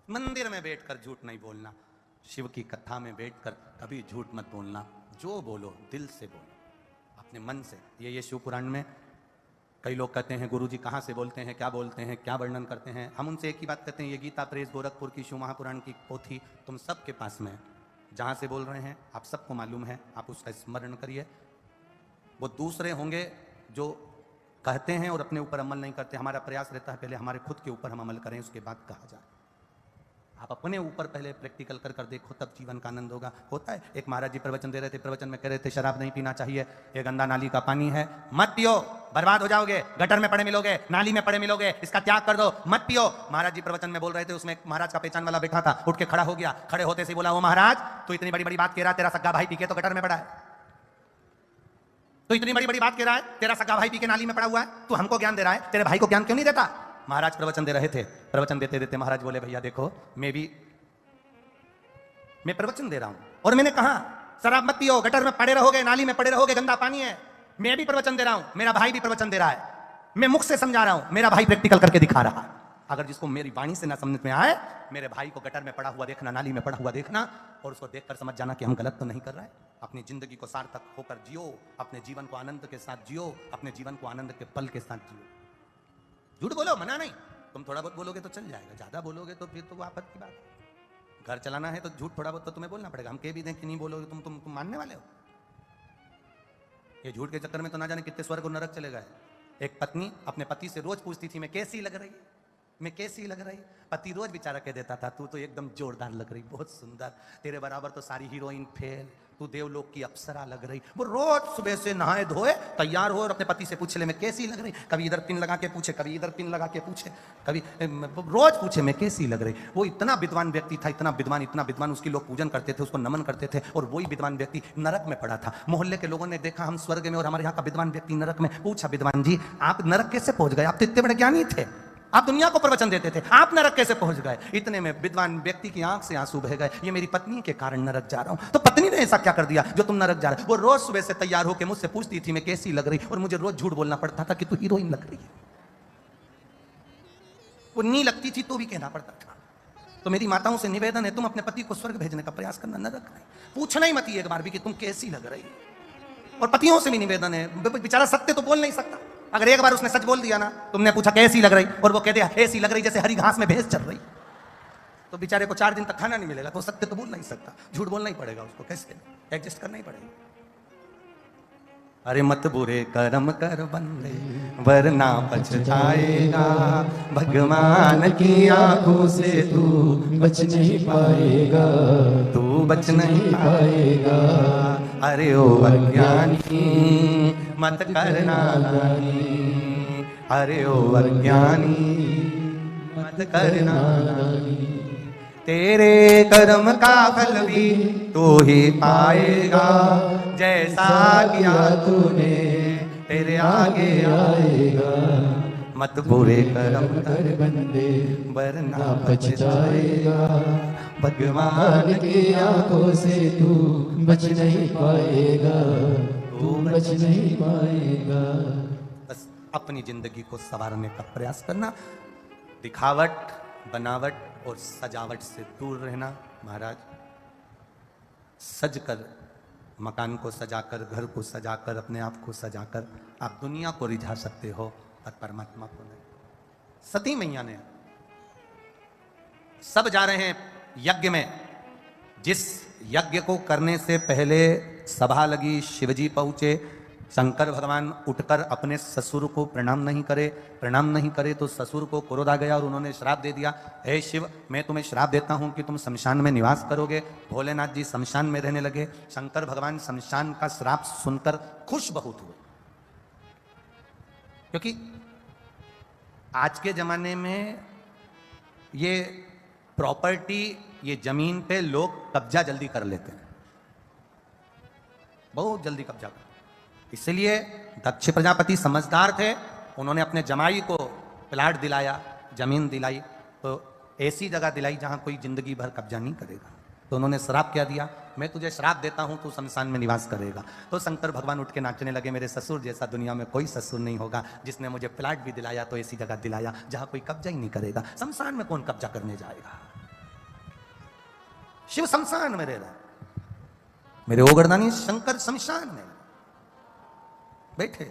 मंदिर में बैठकर झूठ नहीं बोलना, शिव की कथा में बैठकर कभी झूठ मत बोलना। जो बोलो दिल से बोलो, अपने मन से। ये शिव पुराण में कई लोग कहते हैं गुरुजी कहाँ से बोलते हैं, क्या बोलते हैं, क्या वर्णन करते हैं। हम उनसे एक ही बात कहते हैं, ये गीता प्रेस गोरखपुर की शिव महापुराण की पोथी तुम सबके पास में है। जहाँ से बोल रहे हैं आप सबको मालूम है, आप उसका स्मरण करिए। वो दूसरे होंगे जो कहते हैं और अपने ऊपर अमल नहीं करते। हमारा प्रयास रहता है पहले हमारे खुद के ऊपर हम अमल करें, उसके बाद कहा जाए। आप अपने ऊपर पहले प्रैक्टिकल कर देखो, तब जीवन का आनंद होगा। होता है, एक महाराज जी प्रवचन दे रहे थे, प्रवचन में कह रहे थे शराब नहीं पीना चाहिए, ये गंदा नाली का पानी है, मत पियो, बर्बाद हो जाओगे, गटर में पड़े मिलोगे, नाली में पड़े मिलोगे, इसका त्याग कर दो, मत पियो। महाराज जी प्रवचन में बोल रहे थे, उसमें एक महाराज का पहचान वाला बैठा था, उठ के खड़ा हो गया। खड़े होते से बोला, वो महाराज तो इतनी बड़ी बड़ी बात कह रहा है, तेरा सगा भाई पी के तो गटर में पड़ा है, तो इतनी बड़ी बड़ी बात कह रहा है, तेरा सगा भाई पी के नाली में पड़ा हुआ है, तू हमको ज्ञान दे रहा है, तेरे भाई को ज्ञान क्यों नहीं देता? महाराज प्रवचन दे रहे थे, प्रवचन देते देते महाराज बोले, भैया देखो मैं प्रवचन दे रहा हूं और मैंने कहा शराब मत पियो, गटर में पड़े रहोगे, नाली में पड़े रहोगे, गंदा पानी है। मैं भी प्रवचन दे रहा हूं, मेरा भाई भी प्रवचन दे रहा है, मैं मुख से समझा रहा हूं, मेरा भाई प्रैक्टिकल करके दिखा रहा है। अगर जिसको मेरी वाणी से ना समझ में आए, मेरे भाई को गटर में पड़ा हुआ देखना, नाली में पड़ा हुआ देखना, और उसको देखकर समझ जाना कि हम गलत तो नहीं कर रहे हैं। अपनी जिंदगी को सार्थक होकर जियो, अपने जीवन को आनंद के साथ जियो, अपने जीवन को आनंद के पल के साथ जियो। झूठ बोलो, मना नहीं, तुम थोड़ा बहुत बोलोगे तो चल जाएगा, ज्यादा बोलोगे तो फिर तो वो आपत्ति की बात है। घर चलाना है तो झूठ थोड़ा बहुत तो तुम्हें बोलना पड़ेगा। हम कह भी दें कि नहीं बोलोगे, तुम मानने वाले हो? ये झूठ के चक्कर में तो ना जाने कितने स्वर्ग और नरक चले गए। एक पत्नी अपने पति से रोज पूछती थी, मैं कैसी लग रही, मैं कैसी लग रही? पति रोज बेचारा कह देता था, तू तो एकदम जोरदार लग रही, बहुत सुंदर, तेरे बराबर तो सारी हीरोइन फेल, तू देवलोक की अप्सरा लग रही। वो रोज सुबह से नहाए धोए तैयार हो और अपने पति से पूछे ले मैं कैसी लग रही, कभी इधर पिन लगा के पूछे, कभी इधर पिन लगा के पूछे, कभी रोज पूछे मैं कैसी लग रही। वो इतना विद्वान व्यक्ति था, इतना विद्वान, उसकी लोग पूजन करते थे, उसको नमन करते थे, और वही विद्वान व्यक्ति नरक में पड़ा था। मोहल्ले के लोगों ने देखा हम स्वर्ग में और हमारे यहाँ का विद्वान व्यक्ति नरक में। पूछा, विद्वान जी आप नरक कैसे पहुंच गए, आप तो इतने बड़े ज्ञानी थे? आप दुनिया को प्रवचन देते थे, आप नरक कैसे पहुंच गए? इतने में विद्वान व्यक्ति की आंख से आंसू बह गए, ये मेरी पत्नी के कारण नरक जा रहा हूं। तो पत्नी ने ऐसा क्या कर दिया जो तुम नरक जा रहे? वो रोज सुबह से तैयार होकर मुझसे पूछती थी मैं कैसी लग रही, और मुझे रोज झूठ बोलना पड़ता था कि तू हीरोइन लग रही है। वो नहीं लगती थी तो भी कहना पड़ता था। तो मेरी माताओं से निवेदन है, तुम अपने पति को स्वर्ग भेजने का प्रयास करना, नरक नहीं। पूछना ही मत एक बार भी कि तुम कैसी लग रही। और पतियों से भी निवेदन है, बेचारा सत्य तो बोल नहीं सकता। अगर एक बार उसने सच बोल दिया ना, तुमने पूछा कैसी लग रही, और वो कह दिया ऐसी लग रही जैसे हरी घास में भैंस चल रही, तो बेचारे को 4 दिन तक खाना नहीं मिलेगा। तो सत्य तो बोल नहीं सकता, झूठ बोलना ही पड़ेगा उसको, कैसे एडजस्ट करना ही पड़ेगा। अरे मत बुरे कर्म कर बंदे वरना पछताएगा, भगवान की आंखों से तू बच नहीं पाएगा, तू बच नहीं पाएगा। अरे ओ अज्ञानी मत करना नानी, अरे ओ अज्ञानी मत करना नानी, तेरे कर्म का फल भी तू ही पाएगा, जैसा किया तूने तेरे आगे आएगा। मत बुरे कर्म कर बंदे वरना पछताएगा, भगवान की आंखों से तू बच नहीं पाएगा, तू बच नहीं पाएगा। बस अपनी जिंदगी को संवारने का प्रयास करना, दिखावट, बनावट और सजावट से दूर रहना। महाराज, सज कर, मकान को सजाकर, घर को सजाकर, अपने आप को सजाकर आप दुनिया को रिझा सकते हो और परमात्मा को नहीं। सती मैया ने, सब जा रहे हैं यज्ञ में, जिस यज्ञ को करने से पहले सभा लगी, शिवजी पहुंचे, शंकर भगवान उठकर अपने ससुर को प्रणाम नहीं करे, प्रणाम नहीं करे तो ससुर को क्रोध आ गया और उन्होंने श्राप दे दिया, हे शिव मैं तुम्हें श्राप देता हूं कि तुम शमशान में निवास करोगे। भोलेनाथ जी शमशान में रहने लगे। शंकर भगवान शमशान का श्राप सुनकर खुश बहुत हुए, क्योंकि आज के जमाने में ये प्रॉपर्टी, ये जमीन पे लोग कब्जा जल्दी कर लेते हैं, बहुत जल्दी कब्जा कर। इसलिए दक्ष प्रजापति समझदार थे, उन्होंने अपने जमाई को प्लाट दिलाया, जमीन दिलाई, तो ऐसी जगह दिलाई जहां कोई जिंदगी भर कब्जा नहीं करेगा। तो उन्होंने श्राप क्या दिया, मैं तुझे श्राप देता हूं तू शमशान में निवास करेगा। तो शंकर भगवान उठ के नाचने लगे, मेरे ससुर जैसा दुनिया में कोई ससुर नहीं होगा जिसने मुझे प्लाट भी दिलाया तो ऐसी जगह दिलाया जहां कोई कब्जा ही नहीं करेगा। शमशान में कौन कब्जा करने जाएगा? शिव शमशान में रह रहा है, मेरे ओगरदानी शंकर शमशान में बैठे,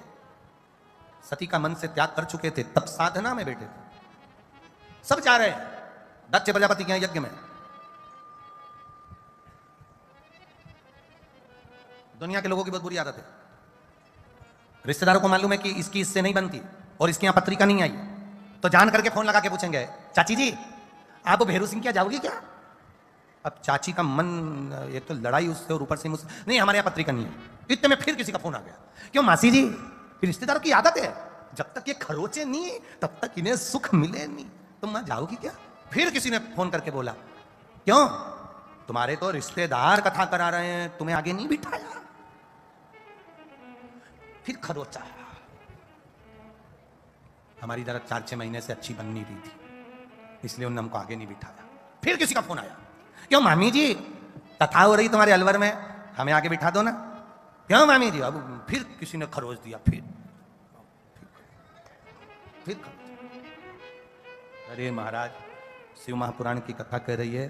सती का मन से त्याग कर चुके थे, तब साधना में बैठे थे। सब जा रहे हैं दक्ष प्रजापति के यज्ञ में। दुनिया के लोगों की बहुत बुरी आदत है, रिश्तेदारों को मालूम है कि इसकी इससे नहीं बनती और इसके यहां पत्रिका नहीं आई, तो जान करके फोन लगा के पूछेंगे, चाची जी आप भेरू सिंह क्या जाओगी क्या? अब चाची का मन, एक तो लड़ाई उससे और ऊपर से मुझसे, नहीं हमारे यहाँ पत्रिका नहीं है। इतने में फिर किसी का फोन आ गया, क्यों मासी जी, रिश्तेदारों की आदत है जब तक ये खरोचे नहीं तब तक इन्हें सुख मिले नहीं, तुम वहां जाओगी क्या? फिर किसी ने फोन करके बोला, क्यों तुम्हारे तो रिश्तेदार कथा करा रहे हैं, तुम्हें आगे नहीं बिठाया। फिर खरोचा, हमारी जरा 4-6 महीने से अच्छी बन नहीं रही थी, इसलिए उन्होंने हमको आगे नहीं बिठाया। फिर किसी का फोन आया, क्यों मामी जी कथा हो रही तुम्हारे अलवर में, हमें आगे बिठा दो ना। क्यों मामी जी? अब फिर किसी ने खरोच दिया, फिर अरे महाराज, शिव महापुराण की कथा कह रही है,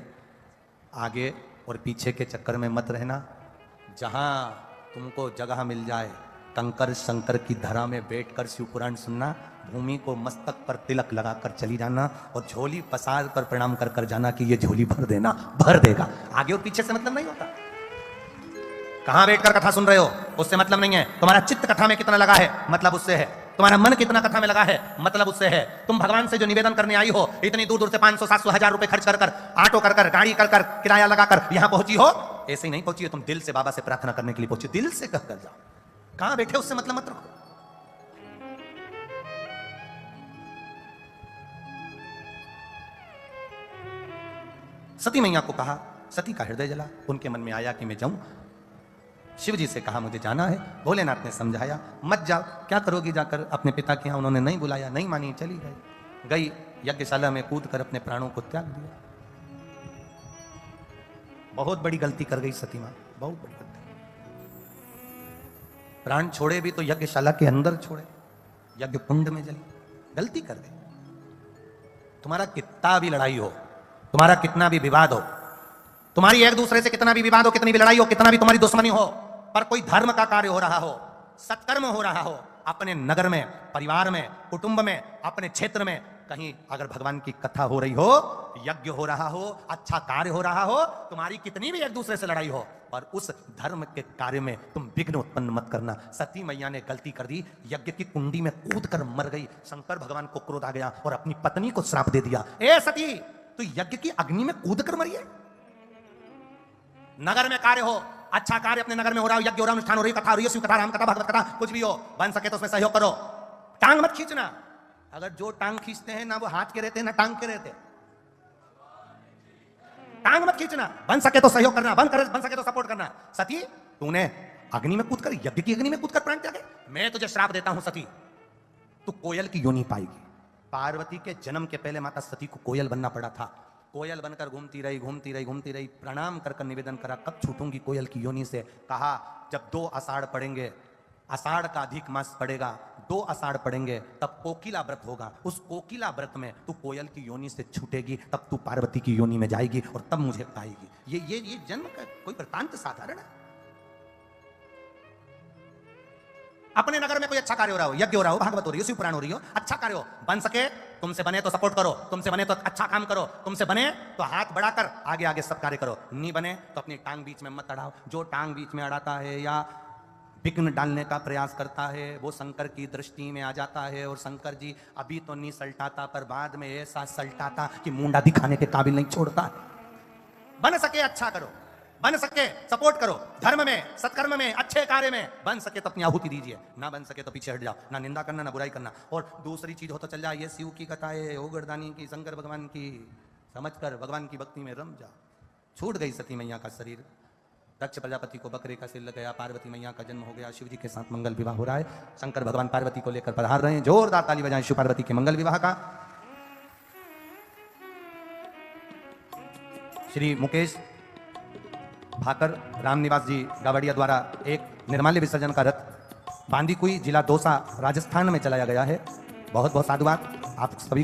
आगे और पीछे के चक्कर में मत रहना। जहां तुमको जगह मिल जाए, कंकर शंकर की धरा में बैठकर शिव पुराण सुनना, भूमि को मस्तक पर तिलक लगाकर चली जाना और झोली पसार कर प्रणाम कर कर जाना कि ये झोली भर देना, भर देगा। आगे और पीछे से मतलब नहीं होता। कहां बैठकर कथा सुन रहे हो उससे मतलब नहीं है, तुम्हारा चित्त कथा में कितना लगा है मतलब उससे है, तुम्हारा मन कितना कथा में लगा है मतलब उससे है। तुम भगवान से जो निवेदन करने आई हो, इतनी दूर दूर से 500-700 हजार रुपए खर्च कर कर, ऑटो कर कर, गाड़ी कर कर, किराया लगाकर यहां पहुंची हो, ऐसे ही नहीं पहुंची हो, तुम दिल से बाबा से प्रार्थना करने के लिए पहुंची, दिल से कह कर जाओ। कहां बैठे उससे मतलब मत रखो। सती मैया को कहा, सती का हृदय जला, उनके मन में आया कि मैं जाऊं। शिव जी से कहा मुझे जाना है, भोलेनाथ ने समझाया मत जाओ, क्या करोगी जाकर अपने पिता के यहां, उन्होंने नहीं बुलाया, नहीं मानी, चली गई। गई यज्ञशाला में कूद कर अपने प्राणों को त्याग दिया। बहुत बड़ी गलती कर गई सती मां, बहुत बड़ी गलती। प्राण छोड़े भी तो यज्ञशाला के अंदर छोड़े, यज्ञ कुंड में जली, गलती कर गई। तुम्हारा कितना भी लड़ाई हो, तुम्हारा कितना भी विवाद हो, तुम्हारी एक दूसरे से कितना भी विवाद हो, कितनी भी लड़ाई हो, कितना भी तुम्हारी दुश्मनी हो, पर कोई धर्म का कार्य हो रहा हो, सत्कर्म हो रहा हो, अपने नगर में, परिवार में, कुटुंब में, अपने क्षेत्र में, कहीं अगर भगवान की कथा हो रही हो, यज्ञ हो रहा हो, अच्छा कार्य हो रहा हो, तुम्हारी कितनी भी एक दूसरे से लड़ाई हो, पर उस धर्म के कार्य में तुम विघ्न उत्पन्न मत करना। सती मैया ने गलती कर दी, यज्ञ की कुंडी में कूद कर मर गई। शंकर भगवान को क्रोध आ गया और अपनी पत्नी को श्राप दे दिया, ए सती तू यज्ञ की अग्नि में कूद कर मरी है। नगर में कार्य हो, अच्छा कार्य अपने नगर में हो रहा हो, यज्ञ हो रहा, अनुष्ठान हो रही, कथा हो रही है, शिव कथा, राम कथा, भागवत कथा, कुछ भी हो, बन सके तो उसमें सहयोग करो। टांग मत खींचना। अगर जो टांग खींचते हैं ना वो हाथ के रहते हैं ना टांग के रहते। टांग मत खींचना, बन सके तो सहयोग करना, बन सके तो सपोर्ट करना। सती तूने अग्नि में कूद कर, यज्ञ की अग्नि में कूद कर प्राण त्यागे, मैं तुझे श्राप देता हूं सती, तू कोयल की योनि पाएगी। पार्वती के जन्म के पहले माता सती को कोयल बनना पड़ा था। कोयल बनकर घूमती रही, प्रणाम कर निवेदन करा, कब छूटूंगी कोयल की योनि से। कहा जब 2 आषाढ़ पड़ेंगे, आषाढ़ का अधिक मास पड़ेगा, 2 आषाढ़ पड़ेंगे, तब कोकिला व्रत होगा। उस कोकिला व्रत में तू कोयल की योनि से छूटेगी, तब तू पार्वती की योनि में जाएगी और तब मुझे पाएगी। ये जन्म का कोई वृतांत साधारण है। अपने नगर में कोई अच्छा कार्य हो रहा हो, यज्ञ हो रहा हो, भागवत हो रही हो, शिव पुराण हो रही हो, अच्छा कार्य हो, बन सके तुमसे बने तो सपोर्ट करो, तुमसे बने तो अच्छा काम करो, तुमसे बने तो हाथ बढ़ाकर आगे आगे सब कार्य करो, नहीं बने तो अपनी टांग बीच में मत अड़ाओ। जो टांग बीच में अड़ाता है या विघ्न डालने का प्रयास करता है वो शंकर की दृष्टि में आ जाता है। और शंकर जी अभी तो नहीं सल्टाता, पर बाद में ऐसा सल्टाता कि मुंडा दिखाने के काबिल नहीं छोड़ता। बन सके अच्छा करो, बन सके सपोर्ट करो, धर्म में, सत्कर्म में, अच्छे कार्य में, बन सके तो अपनी आहुति दीजिए, ना बन सके तो पीछे हट जाओ, ना निंदा करना ना बुराई करना। और दूसरी चीज हो तो चल जाए, ये शिव की कथा है, ओगरदानी की, शंकर भगवान की, समझकर भगवान की भक्ति में रम जा। छूट गई सती मैया का शरीर, दक्ष प्रजापति को बकरे का सिर लग गया, पार्वती मैया का जन्म हो गया, शिव जी के साथ मंगल विवाह हो रहा है, शंकर भगवान पार्वती को लेकर पधार रहे हैं। जोरदार ताली बजाएं शिव पार्वती के मंगल विवाह का। श्री मुकेश भाकर रामनिवास जी गावड़िया द्वारा एक निर्माल्य विसर्जन का रथ बांदीकुई जिला दौसा राजस्थान में चलाया गया है। बहुत बहुत साधुवाद आप सभी।